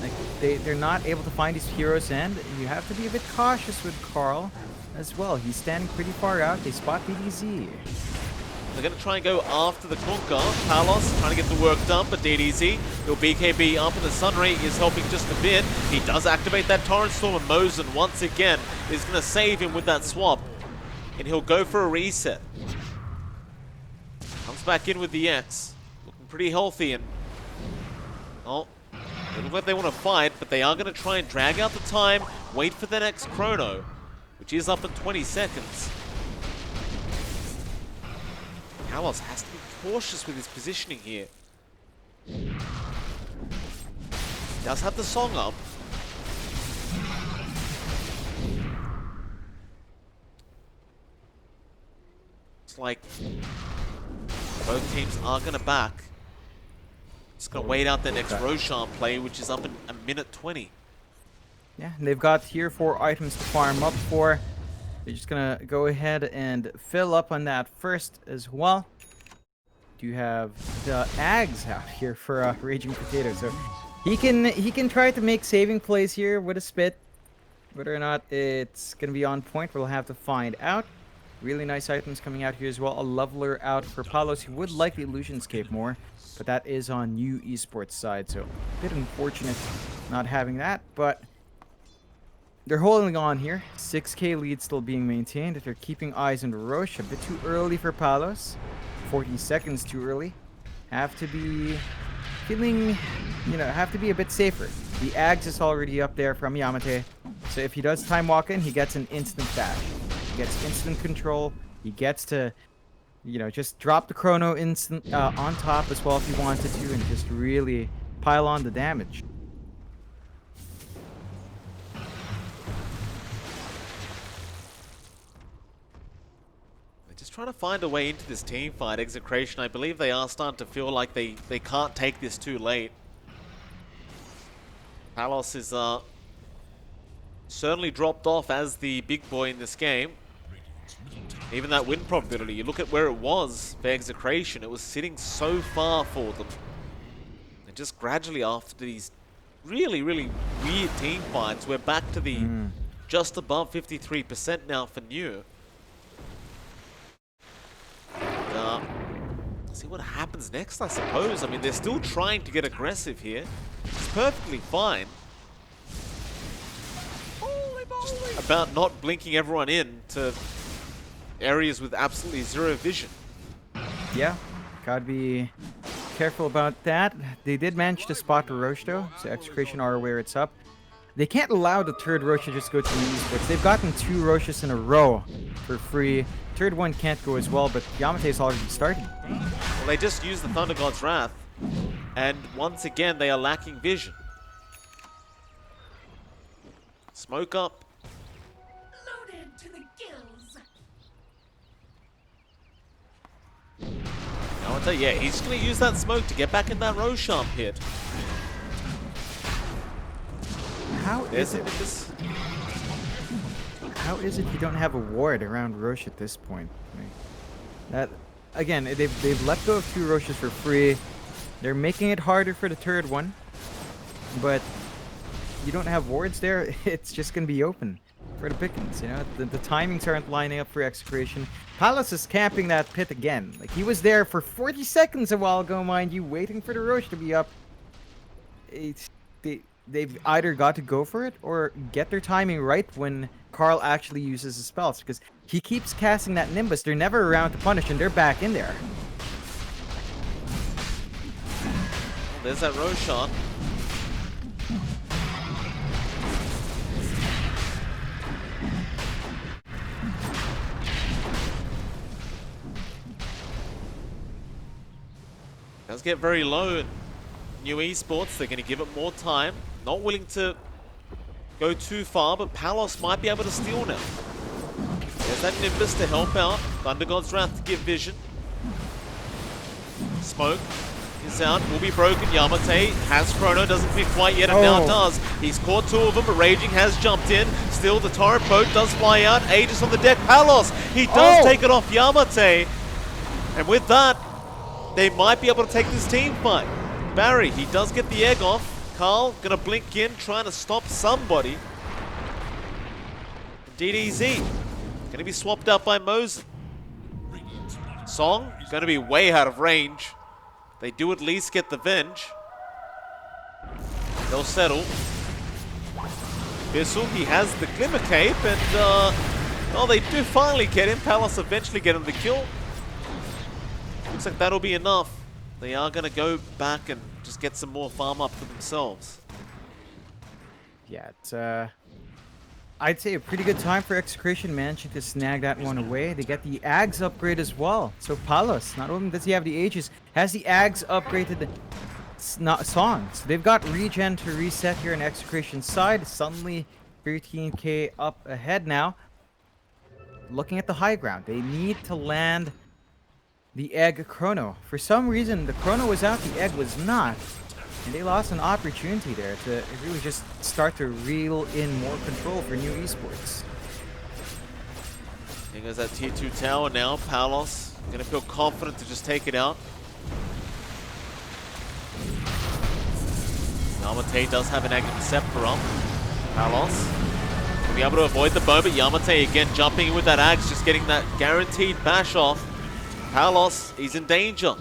Like they're not able to find these heroes, and you have to be a bit cautious with Carl as well. He's standing pretty far out. They spot DDZ. They're going to try and go after the Kunkka. Palos trying to get the work done, but DDZ, he'll BKB up, and the Sunray is helping just a bit. He does activate that Torrent Storm, and Mosen once again is going to save him with that swap, and he'll go for a reset. Comes back in with the X, looking pretty healthy, and oh, they look like they want to fight, but they are going to try and drag out the time, wait for the next chrono, which is up in 20 seconds. Palos has to be cautious with his positioning here. He does have the song up. It's like both teams are going to back. Just going to wait out the next Roshan play, which is up in a minute 20. Yeah, and they've got here 4 items to farm up for. They're just gonna go ahead and fill up on that first as well. Do have the Ags out here for Raging Potato, so he can try to make saving plays here with a spit. Whether or not it's gonna be on point, we'll have to find out. Really nice items coming out here as well. A leveler out for Palos, who would like the Illusionscape more, but that is on new Esports side, so a bit unfortunate not having that, but they're holding on here. 6k lead still being maintained. They're keeping eyes on Roche. A bit too early for Palos. 40 seconds too early. Have to be feeling, have to be a bit safer. The Ags is already up there from Yamate. So if he does time walk in, he gets an instant dash. He gets instant control. He gets to, just drop the chrono instant on top as well if he wanted to, and just really pile on the damage. Just trying to find a way into this team fight. Execration, I believe they are starting to feel like they can't take this too late. Palos is certainly dropped off as the big boy in this game. Even that win probability, you look at where it was for Execration, it was sitting so far for them. And just gradually after these really, really weird team fights, we're back to the just above 53% now for New. See what happens next, I suppose. I mean, they're still trying to get aggressive here. It's perfectly fine. Just about not blinking everyone in to areas with absolutely zero vision. Yeah, gotta be careful about that. They did manage to spot the Roche though, so Execration are aware it's up. They can't allow the third Roche to just go to the Esports. They've gotten 2 Roches in a row for free. Third one can't go as well, but Yamate's already starting. Well, they just used the Thunder God's Wrath, and once again they are lacking vision. Smoke up. Loaded to the gills. I'll tell you, yeah, he's just going to use that smoke to get back in that Roshan pit. How There's is it? How is it you don't have a ward around Roche at this point? That again, they've let go of 2 Roches for free. They're making it harder for the third one, but you don't have wards there. It's just gonna be open for the pickings. The timings aren't lining up for Execration. Palos is camping that pit again. Like he was there for 40 seconds a while ago, mind you, waiting for the Roche to be up. They've either got to go for it or get their timing right when Carl actually uses his spells, because he keeps casting that Nimbus. They're never around to punish, and they're back in there. There's that Roshan. Does get very low in New Esports. They're going to give it more time. Not willing to go too far, but Palos might be able to steal now. There's that Nimbus to help out. Thunder God's Wrath to give vision. Smoke is out, will be broken. Yamate has chrono, doesn't pick quite yet, and now does. He's caught 2 of them, but Raging has jumped in. Still, the torrent boat does fly out. Aegis on the deck. Palos, he does take it off Yamate. And with that, they might be able to take this team fight. Barry, he does get the egg off. Carl gonna blink in, trying to stop somebody. DDZ gonna be swapped out by Mosen. Song gonna be way out of range. They do at least get the Venge. They'll settle. Bissell, he has the Glimmer Cape, and oh, they do finally get him. Palace eventually get him the kill. Looks like that'll be enough. They are gonna go back and just get some more farm up for themselves. Yeah, it's I'd say a pretty good time for Execration managing to snag that one away. They get the Ags upgrade as well. So Palos, not only does he have the Aegis, has the Ags upgraded songs. So they've got regen to reset here on Execration's side. Suddenly 13k up ahead now. Looking at the high ground, they need to land the egg chrono. For some reason, the chrono was out, the egg was not. And they lost an opportunity there to really just start to reel in more control for new esports. Here goes that tier 2 tower now. Palos gonna feel confident to just take it out. Yamate does have an active scepter up. Palos will be able to avoid the bow, but Yamate again jumping in with that axe, just getting that guaranteed bash off. Palos, he's in danger.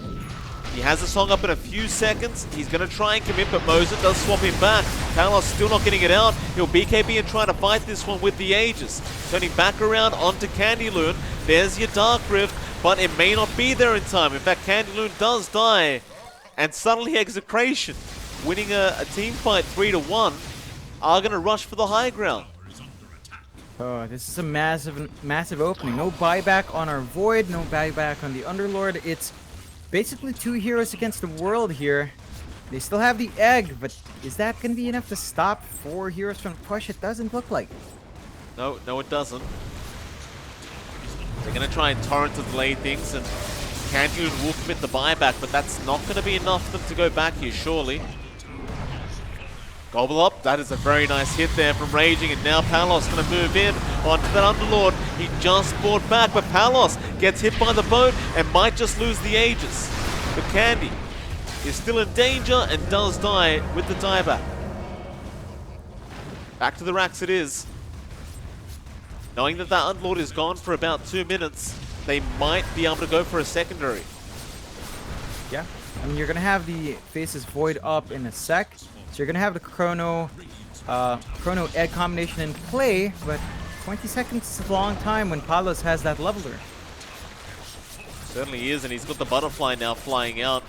He has the song up in a few seconds. He's going to try and commit, but Mosen does swap him back. Palos still not getting it out. He'll BKB and try to fight this one with the Aegis. Turning back around onto Candyloon. There's your Dark Rift, but it may not be there in time. In fact, Candyloon does die. And suddenly Execration, winning a team fight 3-1, are going to rush for the high ground. Oh, this is a massive opening. No buyback on our Void, no buyback on the Underlord. It's basically 2 heroes against the world here. They still have the egg, but is that going to be enough to stop 4 heroes from push? It doesn't look like. No, it doesn't. They're going to try and torrent to delay things, and Candyloon will commit the buyback, but that's not going to be enough for them to go back here, surely. Gobble up, that is a very nice hit there from Raging, and now Palos going to move in onto that Underlord. He just brought back, but Palos gets hit by the boat and might just lose the Aegis. But Candy is still in danger and does die with the dieback. Back to the racks it is. Knowing that that Underlord is gone for about 2 minutes, they might be able to go for a secondary. Yeah, I mean, you're going to have the Faces Void up in a sec. So you're going to have the Chrono Egg combination in play, but 20 seconds is a long time when Palos has that leveler. Certainly is, and he's got the butterfly now flying out.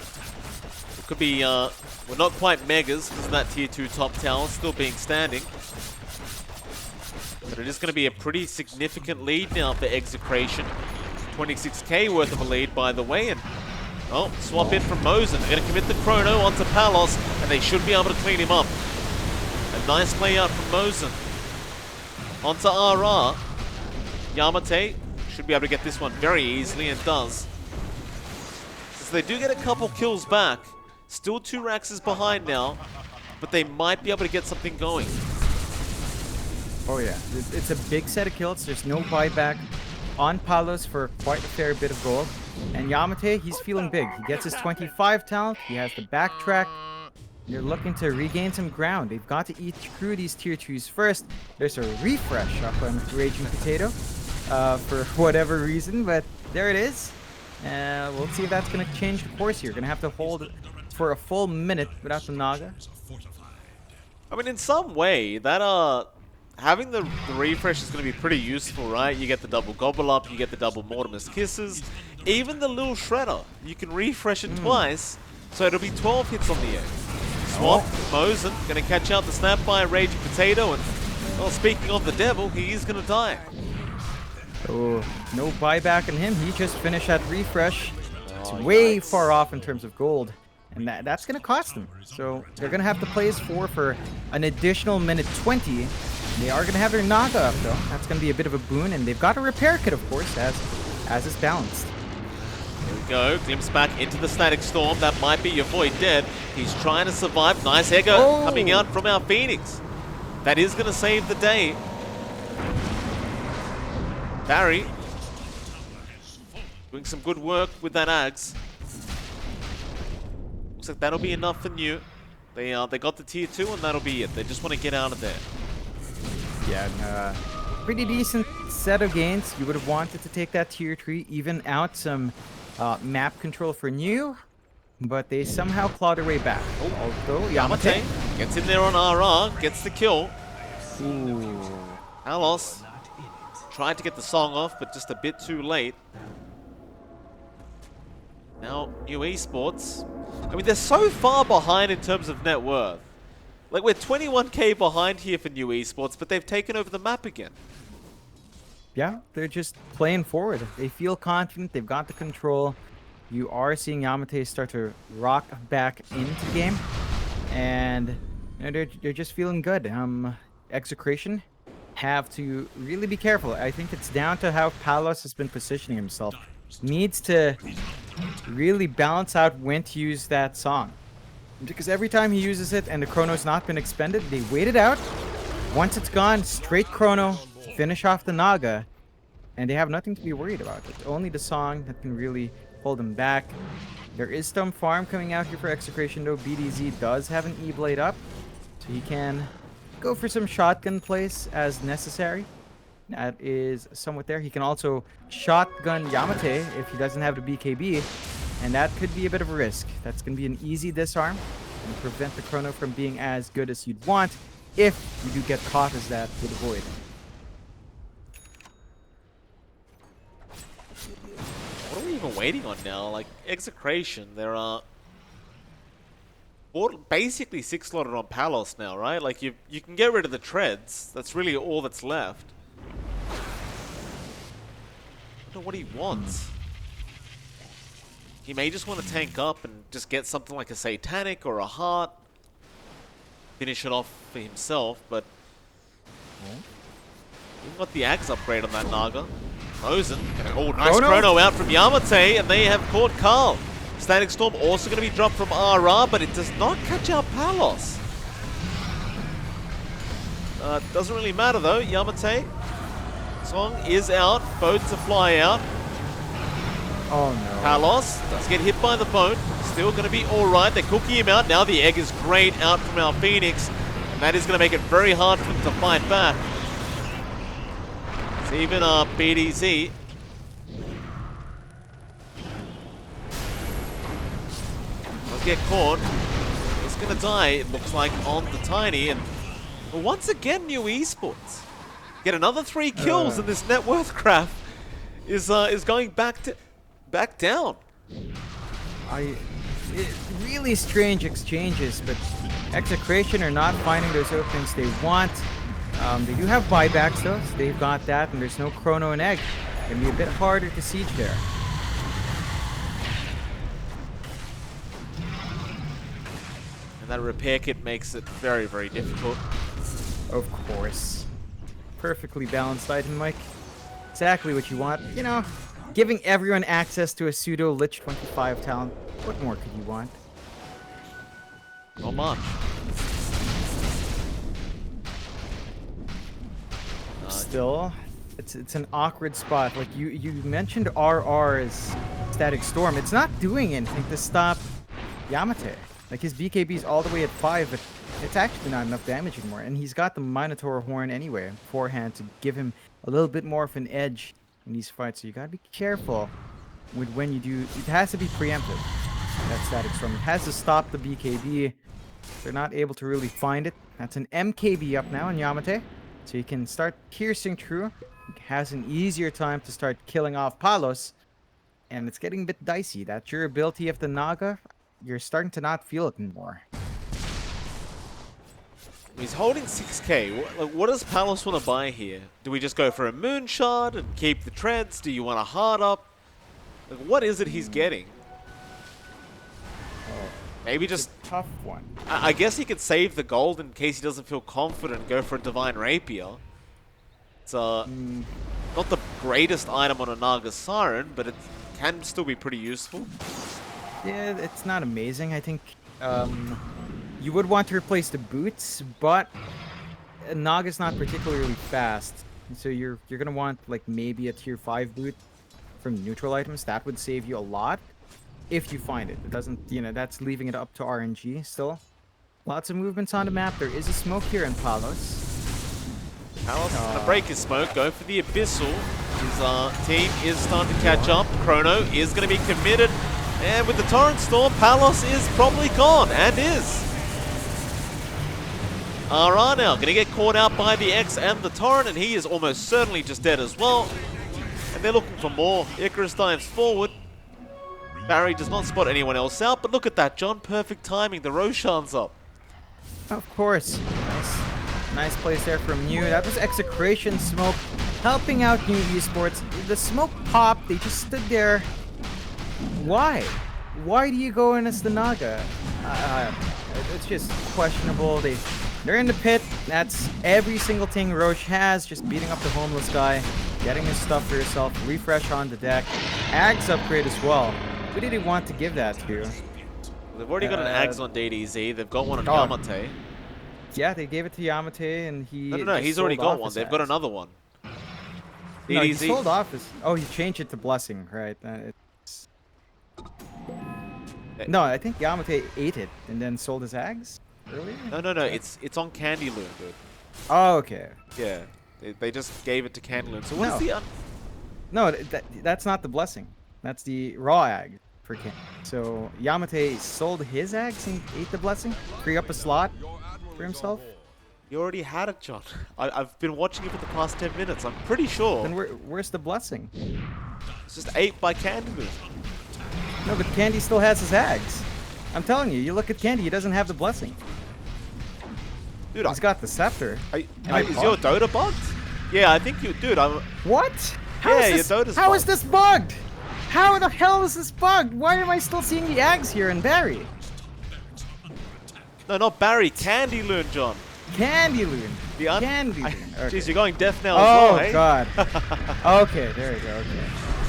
It could be, well, not quite megas, because that tier 2 top tower still being standing. But it is going to be a pretty significant lead now for Execration. 26k worth of a lead, by the way, and oh, swap in from Mosen. They're going to commit the chrono onto Palos, and they should be able to clean him up. A nice play out from Mosen. Onto RR. Yamate should be able to get this one very easily, and does. So they do get a couple kills back. Still 2 Raxes behind now, but they might be able to get something going. Oh yeah, it's a big set of kills. There's no buyback on Palos for quite a fair bit of gold. And Yamate, he's feeling big. He gets his 25 talent. He has the backtrack. They're looking to regain some ground. They've got to eat through these tier 2s first. There's a refresh up on Raging Potato for whatever reason, but there it is. We'll see if that's going to change the course here. Going to have to hold for a full minute without the Naga. I mean, in some way, that having the refresh is going to be pretty useful, right? You get the double Gobble Up, you get the double Mortimer's Kisses, even the little Shredder. You can refresh it twice, so it'll be 12 hits on the egg. Swap, Mosen, going to catch out the snap by Raging Potato, and, well, speaking of the devil, he is going to die. Oh, no buyback on him. He just finished that refresh. It's way far off in terms of gold, and that's going to cost them. So they're going to have to play as 4 for an additional minute 20. They are going to have their Naga up, though. That's going to be a bit of a boon, and they've got a repair kit, of course, as is balanced. Here we go, glimpse back into the Static Storm. That might be your Void dead. He's trying to survive. Nice Echo coming out from our Phoenix. That is going to save the day. Barry doing some good work with that Ags. Looks like that'll be enough for New. They got the tier 2 and that'll be it. They just want to get out of there. Yeah, and, pretty decent set of gains. You would have wanted to take that tier 3, even out some map control for new, but they somehow claw their way back. Although Yamate gets in there on RR, gets the kill. Ooh. Alos tried to get the song off, but just a bit too late. Now, New Esports. I mean, they're so far behind in terms of net worth. Like, we're 21k behind here for New Esports, but they've taken over the map again. Yeah, they're just playing forward. They feel confident. They've got the control. You are seeing Yamate start to rock back into the game, and you know, they're just feeling good. Execration have to really be careful. I think it's down to how Palos has been positioning himself. Needs to really balance out when to use that song, because every time he uses it and the chrono's not been expended, they wait it out. Once it's gone, straight chrono, finish off the Naga, and they have nothing to be worried about. It's only the song that can really hold them back. There is some farm coming out here for Execration, though. BDZ does have an E-Blade up, so he can go for some shotgun plays as necessary. That is somewhat there. He can also shotgun Yamate if he doesn't have the BKB, and that could be a bit of a risk. That's going to be an easy disarm and prevent the chrono from being as good as you'd want if you do get caught as that with a void. What are we even waiting on now? Like, Execration, there are basically 6 slotted on Palos now, right? Like, you can get rid of the treads. That's really all that's left. I don't know what he wants. He may just want to tank up and just get something like a Satanic or a Heart. Finish it off for himself, but he's got the Axe upgrade on that Naga. Rosen, oh, nice chrono out from Yamate, and they have caught Carl. Static Storm also going to be dropped from RR, but it does not catch out Palos. Doesn't really matter though, Yamate. Song is out, boats to fly out. Oh no. Palos does get hit by the boat, still going to be alright. They're cooking him out. Now the egg is great out from our Phoenix, and that is going to make it very hard for him to fight back. It's even BDZ. Does get caught. He's going to die, it looks like, on the Tiny. And once again, New Esports get another 3 kills, and this net worth graph is going back down. Really strange exchanges, but Execration are not finding those openings they want. They do have buybacks though, so they've got that, and there's no chrono and egg. It's gonna be a bit harder to siege there. And that repair kit makes it very, very difficult. Of course. Perfectly balanced item, Mike. Exactly what you want. You know, giving everyone access to a pseudo Lich 25 talent. What more could you want? Not much. Still, it's an awkward spot. Like you mentioned RR as Static Storm. It's not doing anything to stop Yamate. Like his BKB's all the way at 5, but it's actually not enough damage anymore. And he's got the Minotaur Horn anyway beforehand to give him a little bit more of an edge in these fights. So you gotta be careful with when you do. It has to be preemptive. That Static Storm. It has to stop the BKB. They're not able to really find it. That's an MKB up now on Yamate. So you can start piercing through. He has an easier time to start killing off Palos. And it's getting a bit dicey. That durability of the Naga, you're starting to not feel it anymore. He's holding 6k. What does Palos want to buy here? Do we just go for a Moonshot and keep the treads? Do you want a Hard Up? Like, what is it he's getting? Maybe just... Tough one. I guess he could save the gold in case he doesn't feel confident and go for a Divine Rapier. It's not the greatest item on a Naga Siren, but it can still be pretty useful. Yeah, it's not amazing. I think you would want to replace the boots, but Naga's not particularly fast. So you're gonna want like maybe a tier 5 boot from neutral items. That would save you a lot if you find it. It doesn't, you know, that's leaving it up to RNG still. Lots of movements on the map. There is a smoke here in Palos. Palos is gonna break his smoke, go for the Abyssal. His team is starting to catch up. Chrono is gonna be committed. And with the Torrent Storm, Palos is probably gone, and is. Alright now, gonna get caught out by the X and the Torrent, and he is almost certainly just dead as well. And they're looking for more. Icarus dives forward. Barry does not spot anyone else out, but look at that, John. Perfect timing. The Roshan's up. Of course. Nice place there from Mew. That was Execration smoke helping out New Esports. The smoke popped. They just stood there. Why? Why do you go in as the Naga? It's just questionable. They're in the pit. That's every single thing Roche has. Just beating up the homeless guy, getting his stuff for yourself, refresh on the deck. Ags upgrade as well. Who did he want to give that to? They've already got an Ags on DDZ. They've got one on Oh. Yamate. Yeah, they gave it to Yamate, and he. No, just he's already sold got off one. his They've got ads. another one. No, he DDZ. sold off his. Oh, he changed it to Blessing, right? No, I think Yamate ate it and then sold his Ags earlier. No. It's on Candy Loon, dude. Oh, okay. Yeah. They just gave it to Candy Loon. So what is No. the... No, that's not the Blessing. That's the raw Ag for King. So Yamate sold his Ags and ate the Blessing, free up a slot for himself. You already had it, John. I've been watching it for the past 10 minutes. I'm pretty sure. Then where's the Blessing? It's just ate by Candy Loon. No, but Candy still has his Ags. I'm telling you, you look at Candy, he doesn't have the Blessing. Dude, He's got the Scepter. is your Dota bugged? Yeah, I think you... Dude, I'm... What? Yeah, is your Dota's How is bugged. this bugged? How the hell is this bugged? Why am I still seeing the Ags here in Barry? No, not Barry. Candy Loon, John. Candy Loon. The Candy Loon. Okay. Jeez, you're going deaf now Oh, as well, hey? God. Okay, there we go. Okay.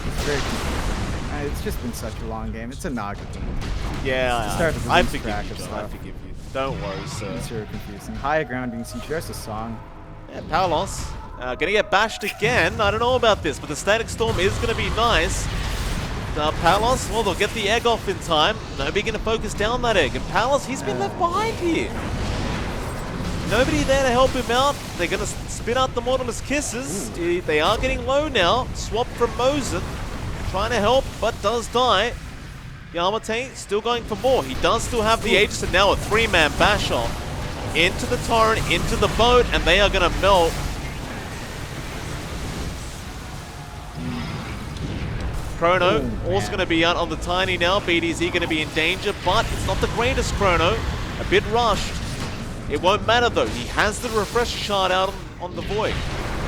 It's very confusing. It's just been such a long game. It's a Naga game. Yeah, Started to I lose forgive track you, of John. I stuff. forgive you. Don't worry, sir. It's very confusing. High grounding siege. There's a song. Yeah, Palos. Gonna get bashed again. I don't know about this, but the Static Storm is gonna be nice. Palos, well, they'll get the egg off in time. Nobody gonna focus down that egg. And Palos, he's been left behind here. Nobody there to help him out. They're gonna spin out the Mortimer's Kisses. They are getting low now. Swap from Mosin. Trying to help, but does die. Yamate still going for more. He does still have the Aegis, and now a 3-man bash off. Into the Torrent, into the boat, and they are gonna melt. Chrono also going to be out on the Tiny now. BDZ going to be in danger, but it's not the greatest Chrono. A bit rushed. It won't matter though. He has the refresher shard out on the Void.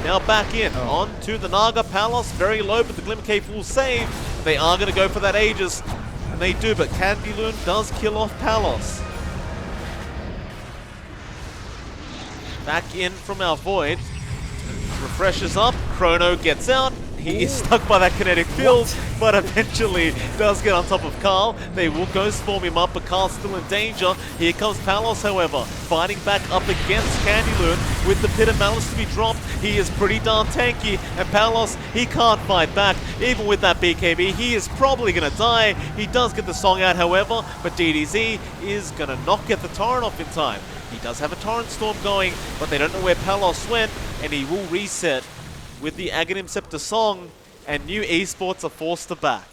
Now back in. On to the Naga Palos. Very low, but the Glimmer Cave will save. They are going to go for that Aegis. And they do, but Candy Loon does kill off Palos. Back in from our Void. Refreshes up. Chrono gets out. He is stuck by that kinetic field, but eventually does get on top of Carl. They will go swarm him up, but Carl's still in danger. Here comes Palos, however, fighting back up against Candy Loon with the Pit of Malice to be dropped. He is pretty darn tanky, and Palos, he can't fight back. Even with that BKB, he is probably going to die. He does get the song out, however, but DDZ is going to not get the Torrent off in time. He does have a Torrent Storm going, but they don't know where Palos went, and he will reset with the Aghanim Scepter song, and New Esports are forced to back.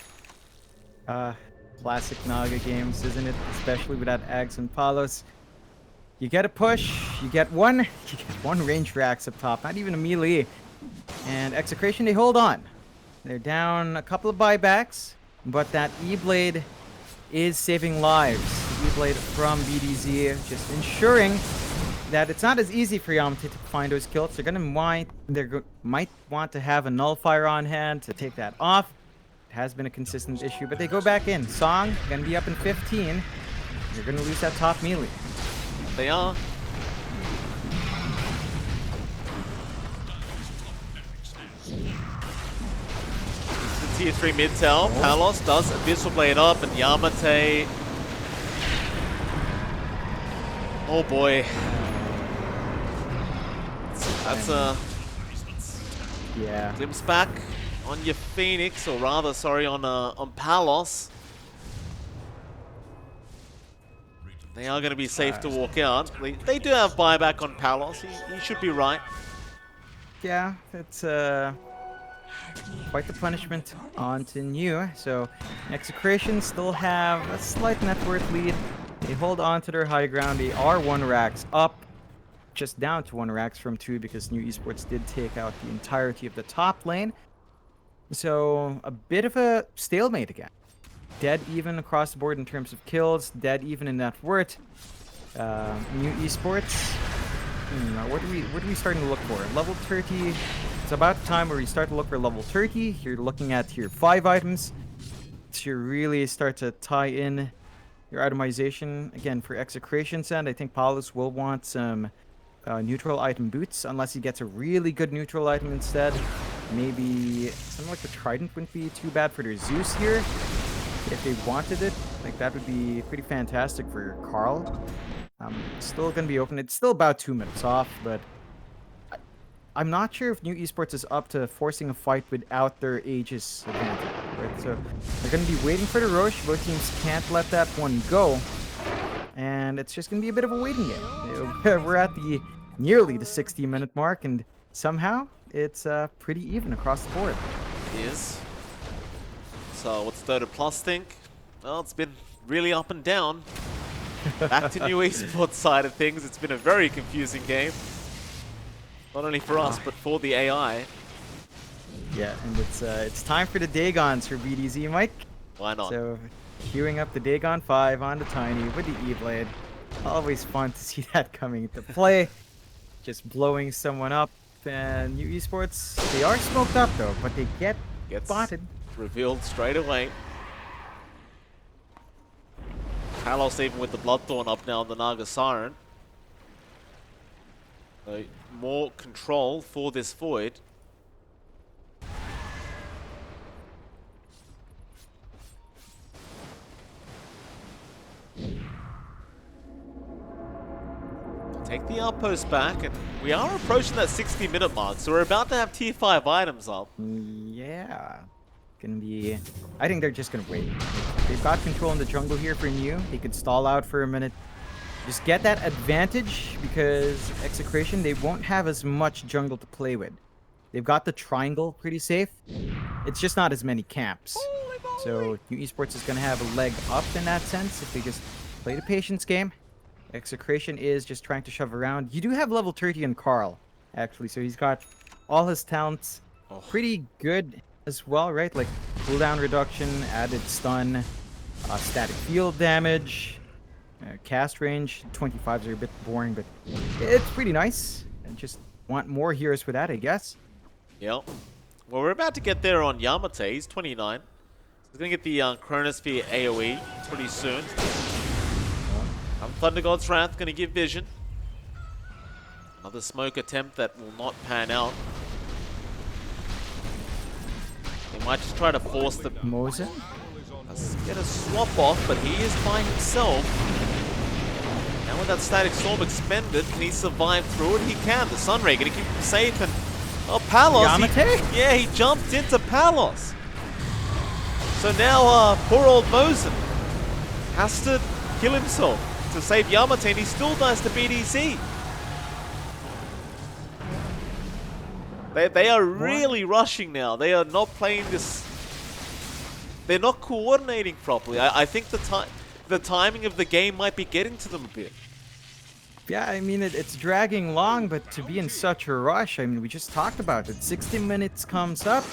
Classic Naga games, isn't it? Especially without Ags and Palos. You get a push, you get one range for Axe up top, not even a melee. And Execration, they hold on. They're down a couple of buybacks, but that E-Blade is saving lives. The E-Blade from BDZ, just ensuring that it's not as easy for Yamate to find those kills. They're might want to have a nullifier on hand to take that off. It has been a consistent issue, but they go back in. Song gonna be up in 15. You're gonna lose that top melee. They are. It's the tier 3 mid tower. Palos does Abyssal Blade up, and Yamate. Oh boy. That's a Yeah. glimpse back on your Phoenix, or rather, sorry, on Palos. They are going to be safe to walk out. They do have buyback on Palos. He should be right. Yeah, it's quite the punishment on to New. So Execration still have a slight net worth lead. They hold on to their high ground. They are 1 racks up, just down to 1 racks from 2 because New Esports did take out the entirety of the top lane. So a bit of a stalemate again. Dead even across the board in terms of kills, dead even in net worth. New Esports. What are we starting to look for? Level 30. It's about the time where you start to look for level 30. You're looking at tier 5 items to really start to tie in your itemization. Again, for Execration's end, I think Paulus will want some neutral item boots, unless he gets a really good neutral item instead. Maybe something like the Trident wouldn't be too bad for their Zeus here. If they wanted it, like that would be pretty fantastic for Carl. Still going to be open. It's still about 2 minutes off, but I'm not sure if New Esports is up to forcing a fight without their Aegis advantage. Right? So they're going to be waiting for the Roche. Both teams can't let that one go. And it's just going to be a bit of a waiting game. We're at nearly the 60-minute mark, and somehow it's pretty even across the board. It is. So what's Dota Plus think? Well, it's been really up and down. Back to New Esports side of things, it's been a very confusing game. Not only for us, but for the AI. Yeah, and it's time for the Dagons for BDZ, Mike. Why not? So, queuing up the Dagon 5 on the Tiny with the E-Blade. Always fun to see that coming into play. Just blowing someone up. And New Esports, they are smoked up though, but they get spotted. Revealed straight away. Palos even with the Bloodthorn up now on the Naga Siren. So more control for this Void. Take the outpost back, and we are approaching that 60-minute mark, so we're about to have tier 5 items up. Yeah. Gonna be... I think they're just gonna wait. They've got control in the jungle here for New. They could stall out for a minute. Just get that advantage, because Execration, they won't have as much jungle to play with. They've got the triangle pretty safe. It's just not as many camps. So New Esports is gonna have a leg up in that sense if they just play the patience game. Execration is just trying to shove around. You do have level 30 in Carl, actually, so he's got all his talents pretty good as well, right? Like cooldown reduction, added stun, static field damage, cast range. 25s are a bit boring, but it's pretty nice. I just want more heroes for that, I guess. Yep. Well, we're about to get there on Yamate. He's 29. He's going to get the Chronosphere AoE pretty soon. Thunder God's Wrath going to give vision. Another smoke attempt that will not pan out. They might just try to force the... Moza? Let's get a swap off, but he is by himself. Now with that Static Storm expended, can he survive through it? He can. The Sunray going to keep him safe, and... Oh, Palos! He jumped into Palos! So now, poor old Mozen has to kill himself to save Yamate, and he still dies to BDC. They are really rushing now. They are not playing this... They're not coordinating properly. I think the timing of the game might be getting to them a bit. Yeah, I mean, it's dragging long, but to be in such a rush, I mean, we just talked about it. 60 minutes comes up.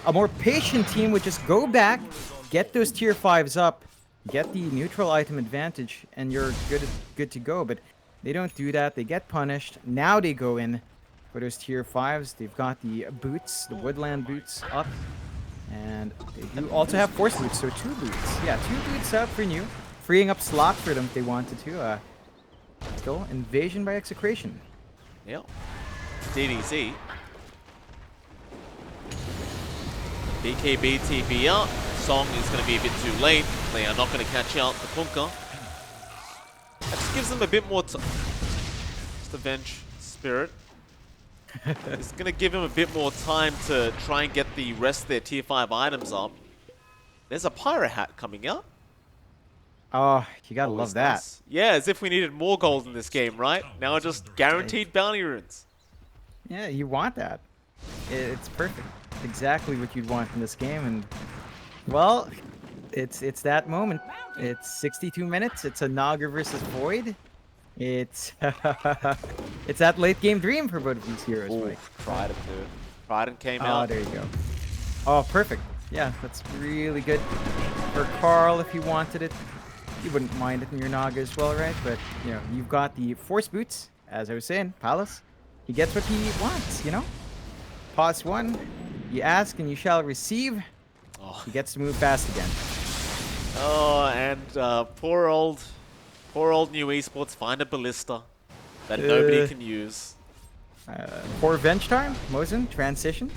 A more patient team would just go back, get those tier 5s up, get the neutral item advantage, and you're good to go. But they don't do that. They get punished. Now they go in for those tier 5s. They've got the boots, the woodland boots up. And they do also have force boots, so 2 boots. Yeah, 2 boots out for New. Freeing up slot for them if they wanted to. Still, invasion by Execration. Yep. DDZ. BKB TP out. Song is going to be a bit too late. They are not going to catch out the Punka. That just gives them a bit more time. Just avenge spirit. It's going to give him a bit more time to try and get the rest of their tier 5 items up. There's a Pyro Hat coming out. Oh, you gotta Always love that. nice. Yeah, as if we needed more gold in this game, right? Now just guaranteed bounty runes. Yeah, you want that. It's perfect. Exactly what you'd want in this game, and well, it's that moment. It's 62 minutes. It's a Naga versus Void. It's it's that late game dream for both of these heroes, Ooh, Mike. Trident too. Trident came Oh, out. there you go. Oh, perfect. Yeah, that's really good for Carl if you wanted it. You wouldn't mind it in your Naga as well, right? But, you know, you've got the Force Boots, as I was saying, Palace. He gets what he wants, you know? Pause 1, you ask and you shall receive. Oh, He gets to move fast again. oh and poor old new Esports find a ballista that nobody can use. For Venge Time, Mosin, transition.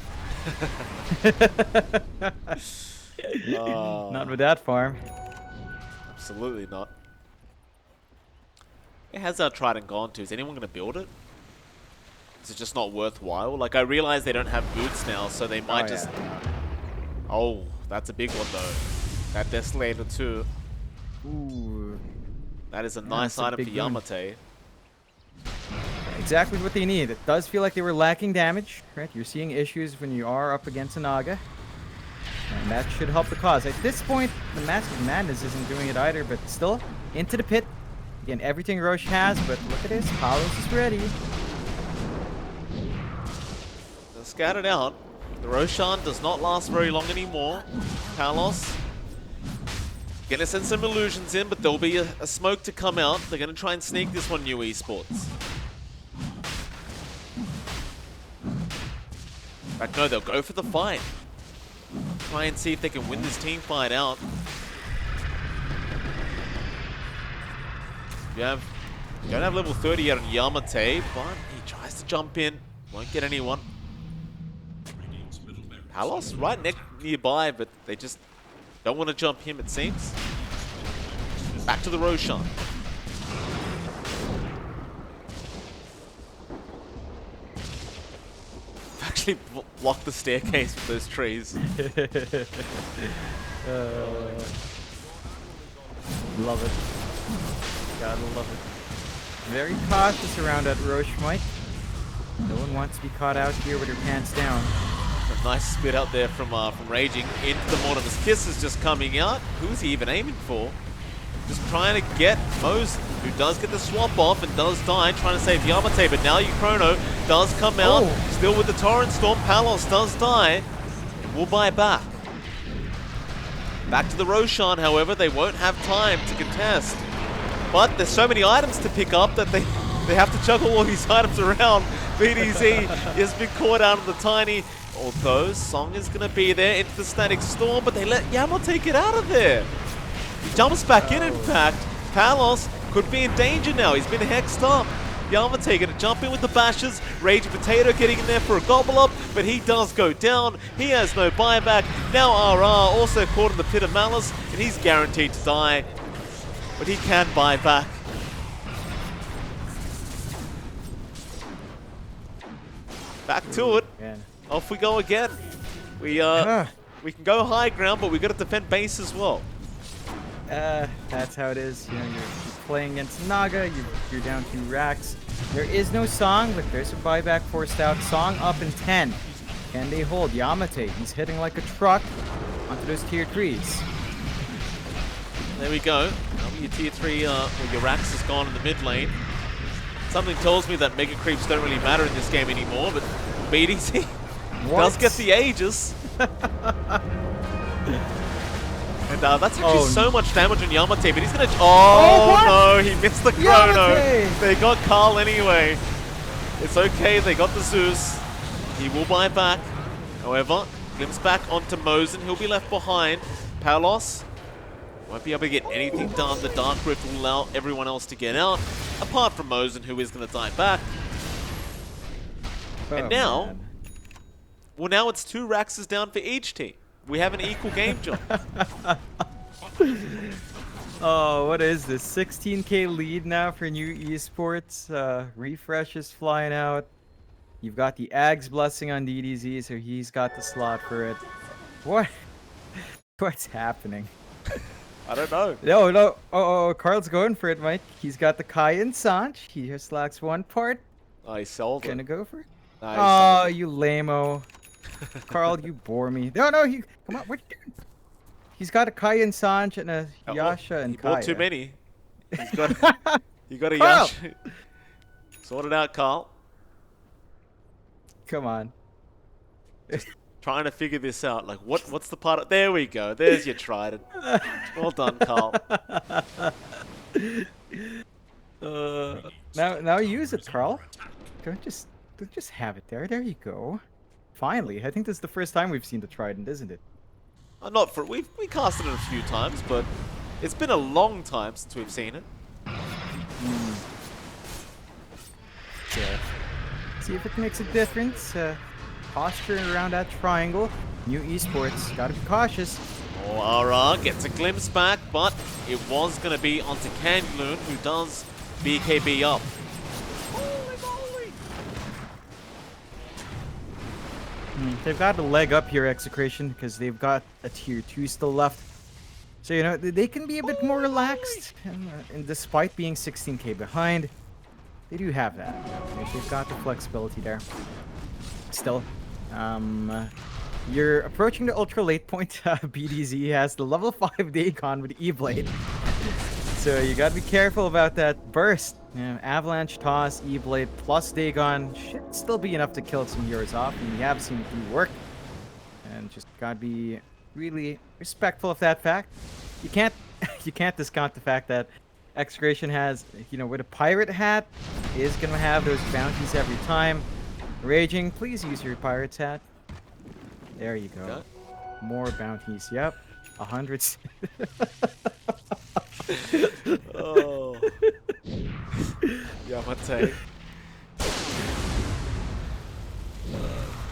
Oh, Not with that farm. absolutely not. Where has our Trident gone to? Is anyone going to build it? Is it just not worthwhile? Like, I realize they don't have boots now, so they might just... Yeah. Oh, that's a big one, though. That Desolator, too. Ooh. That is a Yeah, nice that's a item for big boon. Yamate. Exactly what they need. It does feel like they were lacking damage, right? You're seeing issues when you are up against a Naga. And that should help the cause. At this point, the Mask of Madness isn't doing it either, but still, into the pit. Again, everything Roche has, but look at this. Palos is ready. They're scattered out. The Roshan does not last very long anymore. Palos gonna send some illusions in, but there'll be a smoke to come out. They're gonna try and sneak this one, new Esports. In fact, no, they'll go for the fight. Try and see if they can win this team fight out. You don't have level 30 yet on Yamate, but he tries to jump in. Won't get anyone. Palos right nearby, but they just don't want to jump him, it seems. Back to the Roshan. Actually block the staircase with those trees. Love it. Gotta love it. Very cautious around that Roche, Mike. No one wants to be caught out here with her pants down. A nice spit out there from Raging into the Mortimer's Kiss is just coming out. Who's he even aiming for? Just trying to get Mose, who does get the swap off and does die, trying to save Yamate, but now Chrono does come out, still with the Torrent Storm. Palos does die. We'll buy back. Back to the Roshan, however, they won't have time to contest. But there's so many items to pick up that they have to juggle all these items around. BDZ has been caught out of the tiny, although Song is going to be there into the Static Storm, but they let Yamate get out of there. He jumps back in fact. Palos could be in danger now. He's been hexed up. Yamate going to jump in with the bashes. Raging Potato getting in there for a gobble up, but he does go down. He has no buyback. Now RR also caught in the Pit of Malice, and he's guaranteed to die. But he can buy back. Back to it. Man. Off we go again. We can go high ground, but we got to defend base as well. That's how it is. You know, you're playing against Naga, you're down 2 racks. There is no Song, but there's a buyback forced out. Song up in 10. Can they hold? Yamate, he's hitting like a truck onto those tier 3s. There we go. Your tier 3, your Rax is gone in the mid lane. Something tells me that Mega Creeps don't really matter in this game anymore, but BDC does get the Aegis. And that's actually so much damage on Yamate, but he's gonna... Oh, no, he missed the Chrono. Yamate! They got Carl anyway. It's okay, they got the Zeus. He will buy back. However, glimpse back onto Mosin. He'll be left behind. Palos won't be able to get anything done. The Dark Rift will allow everyone else to get out, apart from Mosin, who is going to die back. And now, man. well, now it's 2 Raxes down for each team. We have an equal game, John. Oh, what is this? 16k lead now for new Esports. Refreshes flying out. You've got the Ag's blessing on DDZ, so he's got the slot for it. What? What's happening? I don't know. No, no. Oh, Carl's going for it, Mike. He's got the Kai and Sanj. He just lacks one part. Oh, he sold Gonna it. go for it. Nah, he Oh, sold it. you lame-o. Carl, you bore me. No, no, you come on. What are you doing? He's got a Kai and Sanj and a Oh, Yasha and he bought too Kaya. many. He's got. You got a Carl! Yash. Sort it out, Carl. Come on. Trying to figure this out. Like, what's the part of... There we go. There's your trident. Well done, Carl. Now use it, Carl. Don't just have it there. There you go. Finally, I think this is the first time we've seen the trident, isn't it? Not for... We casted it a few times, but it's been a long time since we've seen it. Yeah. See if it makes a difference. Posture around that triangle. New Esports. Gotta be cautious. Oh, RR gets a glimpse back, but it was going to be onto Candloon, who does BKB up. They've got a leg up here, Execration, because they've got a tier 2 still left. So, you know, they can be a bit more relaxed. And despite being 16k behind, they do have that. They've got the flexibility there. Still, you're approaching the ultra late point. BDZ has the level 5 Dagon with E-Blade. So you gotta be careful about that burst. Avalanche, Toss, E-Blade plus Dagon should still be enough to kill some heroes off, and we have seen it do work. And just gotta be really respectful of that fact. You can't discount the fact that Execration has, you know, with a pirate hat, is gonna have those bounties every time. Raging, please use your pirate's hat. There you go. Okay. More bounties. Yep. 100. Oh. Yamate.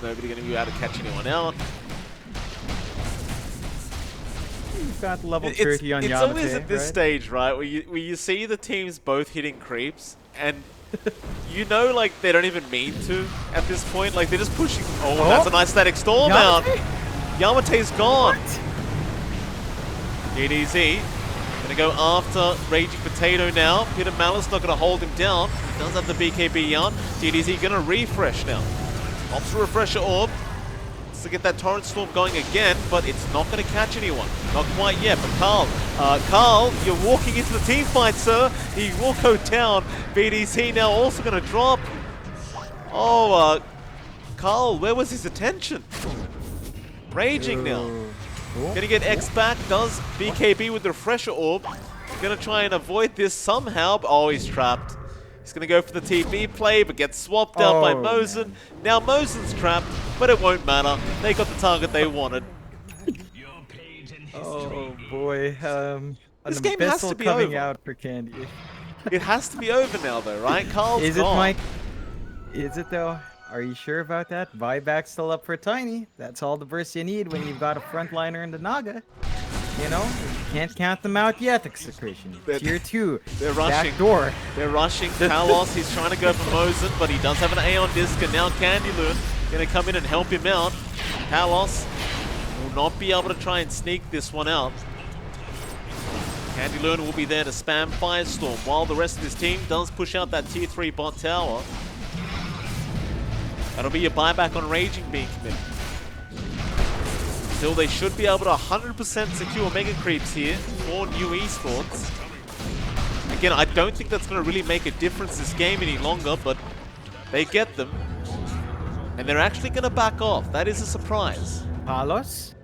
Nobody going to be able to catch anyone out. You've got level 30 on it's Yamate, always at this right? stage, right, where you see the teams both hitting creeps, and you know, like, they don't even mean to at this point. Like, they're just pushing. Oh, that's a nice static storm out. Yamate's gone. DDZ gonna go after Raging Potato now. Peter Malice not gonna hold him down. He does have the BKB on. DDZ gonna refresh now. Opts the refresher orb to get that torrent storm going again, but it's not gonna catch anyone. Not quite yet, but Carl, you're walking into the team fight, sir. He will go down. BDC now also gonna drop. Oh, Carl, where was his attention? Raging now. Gonna get X back, does BKB with the refresher orb. Gonna try and avoid this somehow, but oh, he's trapped. He's gonna go for the TP play, but gets swapped out by Mosin. Now Mosin's trapped, but it won't matter. They got the target they wanted. Oh boy, This game has to be coming over. out for Candy. It has to be over now, though, right? Carl's Is gone. it, Mike? Is it though? Are you sure about that? Buyback's still up for Tiny. That's all the burst you need when you've got a frontliner in the Naga. You know, you can't count them out yet, Execration. Tier 2. They're rushing. Back door. They're rushing. Talos, he's trying to go for Mosin, but he does have an A on disc, and now Candyloon gonna come in and help him out. Talos will not be able to try and sneak this one out. Candyloon will be there to spam Firestorm, while the rest of his team does push out that tier 3 bot tower. That'll be your buyback on Raging being committed. Still, they should be able to 100% secure Mega Creeps here for New Esports. Again, I don't think that's going to really make a difference this game any longer, but they get them. And they're actually going to back off. That is a surprise. Palos?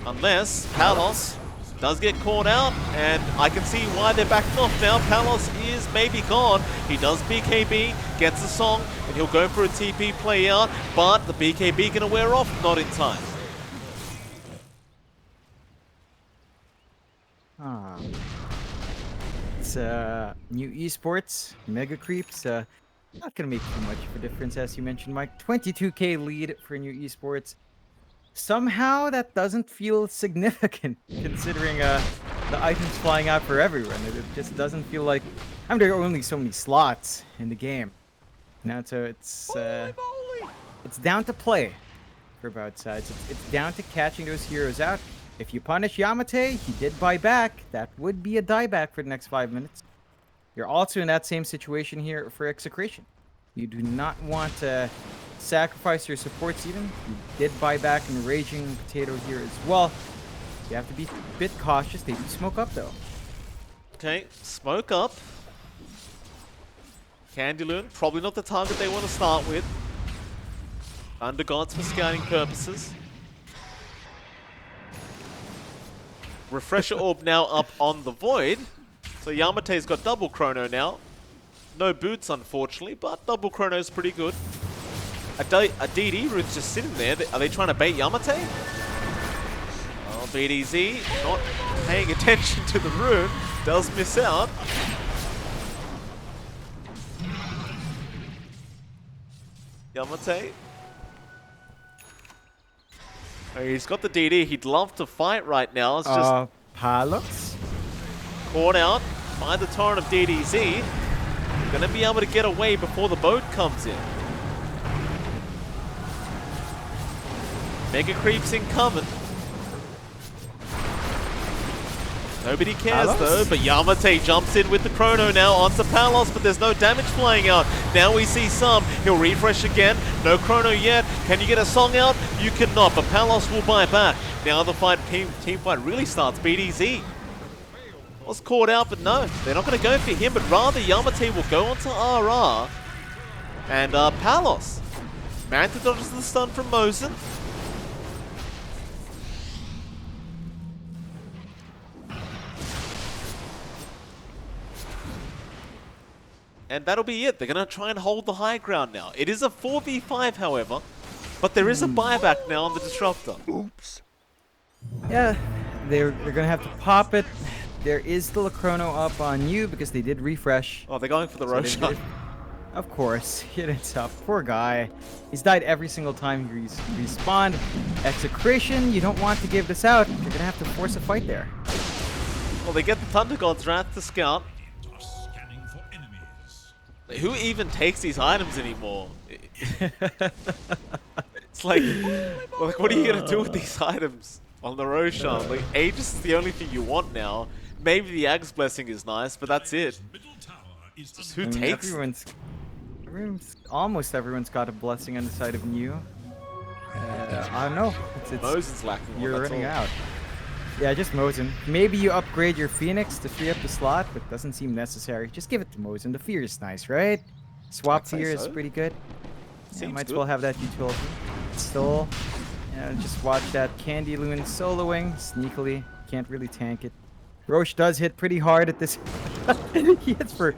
Unless Palos does get caught out, and I can see why they're backing off now. Palos is maybe gone. He does BKB, gets a song, and he'll go for a TP play out, but the BKB gonna wear off, not in time. It's New Esports, Mega Creeps. Not gonna make too much of a difference, as you mentioned, Mike. 22k lead for New Esports. Somehow that doesn't feel significant, considering the items flying out for everyone. It just doesn't feel like... I mean, there are only so many slots in the game. Now, so it's down to play for both sides. It's down to catching those heroes out. If you punish Yamate, he did buy back. That would be a dieback for the next 5 minutes. You're also in that same situation here for Execration. You do not want to sacrifice your supports even. You did buy back in Raging Potato here as well. You have to be a bit cautious. They do smoke up though. Okay, smoke up. Candyloon, probably not the target they want to start with. Thunder Gods for scouting purposes. Refresher Orb now up on the Void. So Yamate's got double Chrono now. No boots, unfortunately, but double Chrono is pretty good. A DD Rune's just sitting there. Are they trying to bait Yamate? Oh, BDZ not paying attention to the rune. Does miss out. Yamate. Oh, he's got the DD. He'd love to fight right now. It's just Palos? caught out by the torrent of DDZ. Gonna be able to get away before the boat comes in. Mega creeps incoming. Nobody cares Palos? though, but Yamate jumps in with the Chrono now onto Palos, but there's no damage flying out. Now we see some. He'll refresh again. No Chrono yet. Can you get a song out? You cannot, but Palos will buy back. Now the fight, team fight really starts. BDZ was caught out, but no, they're not going to go for him, but rather Yamate will go onto RR. And Palos. Manta dodges the stun from Mosin. And that'll be it. They're going to try and hold the high ground now. It is a 4v5, however, but there is a buyback now on the Disruptor. Oops. Yeah, they're gonna have to pop it. There is still a Chrono up on you because they did refresh. Oh, they're going for the So they Roshan. did- Of course, hit it up. Poor guy. He's died every single time he respawned. Execration, you don't want to give this out. You're gonna have to force a fight there. Well, they get the Thunder God's Wrath to scout. Are scanning for enemies. Who even takes these items anymore? It's like, what are you going to do with these items on the Roshan? Like, Aegis is the only thing you want now. Maybe the Ag's Blessing is nice, but that's it. Middle tower is Just who I mean, takes? almost everyone's got a blessing on the side of New. I don't know. It's Mosin's lacking one, you're that's running all. out. Yeah, just Mosin. Maybe you upgrade your Phoenix to free up the slot, but doesn't seem necessary. Just give it to Mosin. The fear is nice, right? Swap I'd say fear is so. pretty good. Yeah, Seems might as good. well have that utility. Still, just watch that Candy Loon soloing sneakily. Can't really tank it. Roche does hit pretty hard at this. He hits for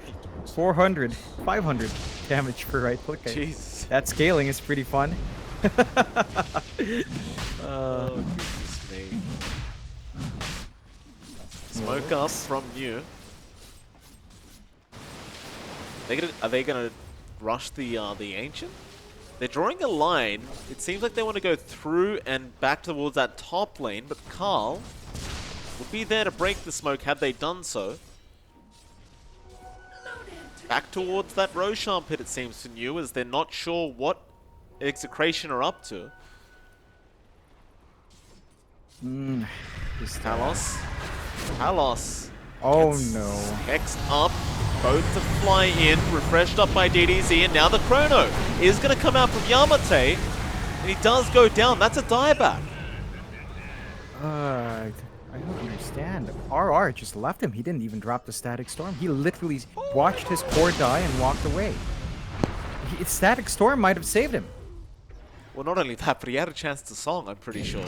400, 500 damage per right click. Jeez. That scaling is pretty fun. Oh, goodness me. Smoke up from you. Are they gonna rush the Ancient? They're drawing a line. It seems like they want to go through and back towards that top lane, but Carl would be there to break the smoke had they done so. Back towards that Roshan pit, it seems to New, as they're not sure what Execration are up to. Just, Palos. oh Gets no. Hex up, both to fly in, refreshed up by DDZ, and now the Chrono is going to come out from Yamate, and he does go down. That's a dieback. I don't understand. RR just left him. He didn't even drop the Static Storm. He literally watched his core die and walked away. Static Storm might have saved him. Well, not only that, but he had a chance to song, I'm pretty sure.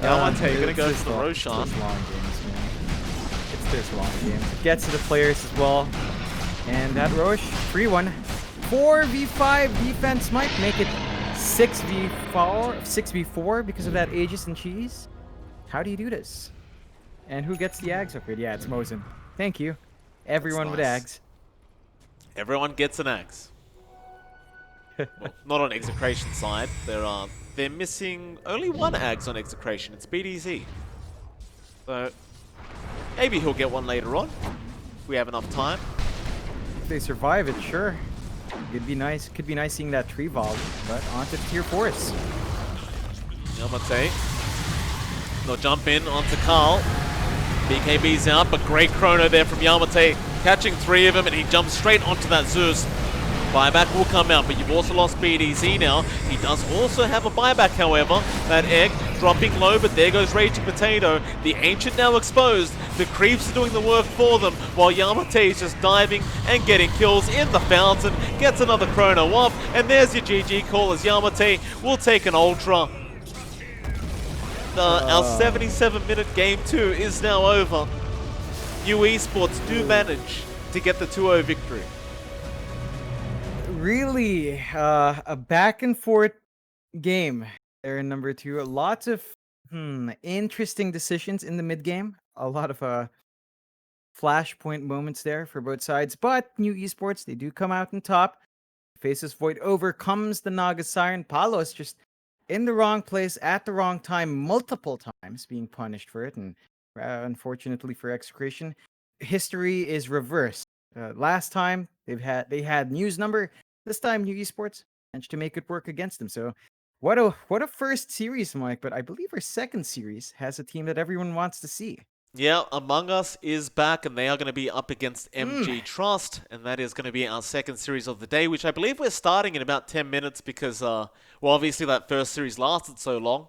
Yamate going to go for the Roshan. It's long games, man. There's long games. It gets to the players as well. And that Roche, free one. 4v5 defense might make it 6v4 because of that Aegis and Cheese. How do you do this? And who gets the Ags upgrade? Yeah, it's Mosin. Thank you. Everyone with nice. Ags. Everyone gets an axe. Well, not on Execration side. They're missing only one axe on Execration. It's BDZ. So maybe he'll get one later on. If we have enough time. If they survive it, sure. Could be nice. Could be nice seeing that tree vault. But on to tier 4s. Yamate. They'll jump in onto Carl. BKB's out, but great chrono there from Yamate, catching 3 of them, and he jumps straight onto that Zeus. Buyback will come out, but you've also lost BDZ now. He does also have a buyback, however. That egg dropping low, but there goes Raging Potato. The Ancient now exposed. The creeps are doing the work for them, while Yamate is just diving and getting kills in the fountain. Gets another chrono off, and there's your GG call as Yamate will take an Ultra. Our 77-minute game 2 is now over. New Esports do manage to get the 2-0 victory. Really, a back and forth game there in number 2. Lots of interesting decisions in the mid game. A lot of flashpoint moments there for both sides. But New Esports, they do come out on top. Faces Void, overcomes the Naga Siren. Palos just in the wrong place at the wrong time multiple times, being punished for it. And unfortunately for Execration, history is reversed. Last time they had News number. This time, New Esports managed to make it work against them. So, what a first series, Mike. But I believe our second series has a team that everyone wants to see. Yeah, Among Us is back, and they are going to be up against MG Trust, and that is going to be our second series of the day, which I believe we're starting in about 10 minutes because, well, obviously that first series lasted so long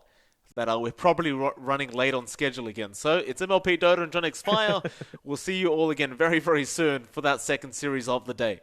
that we're probably running late on schedule again. So it's MLP Dota and JohnXfire. We'll see you all again very, very soon for that second series of the day.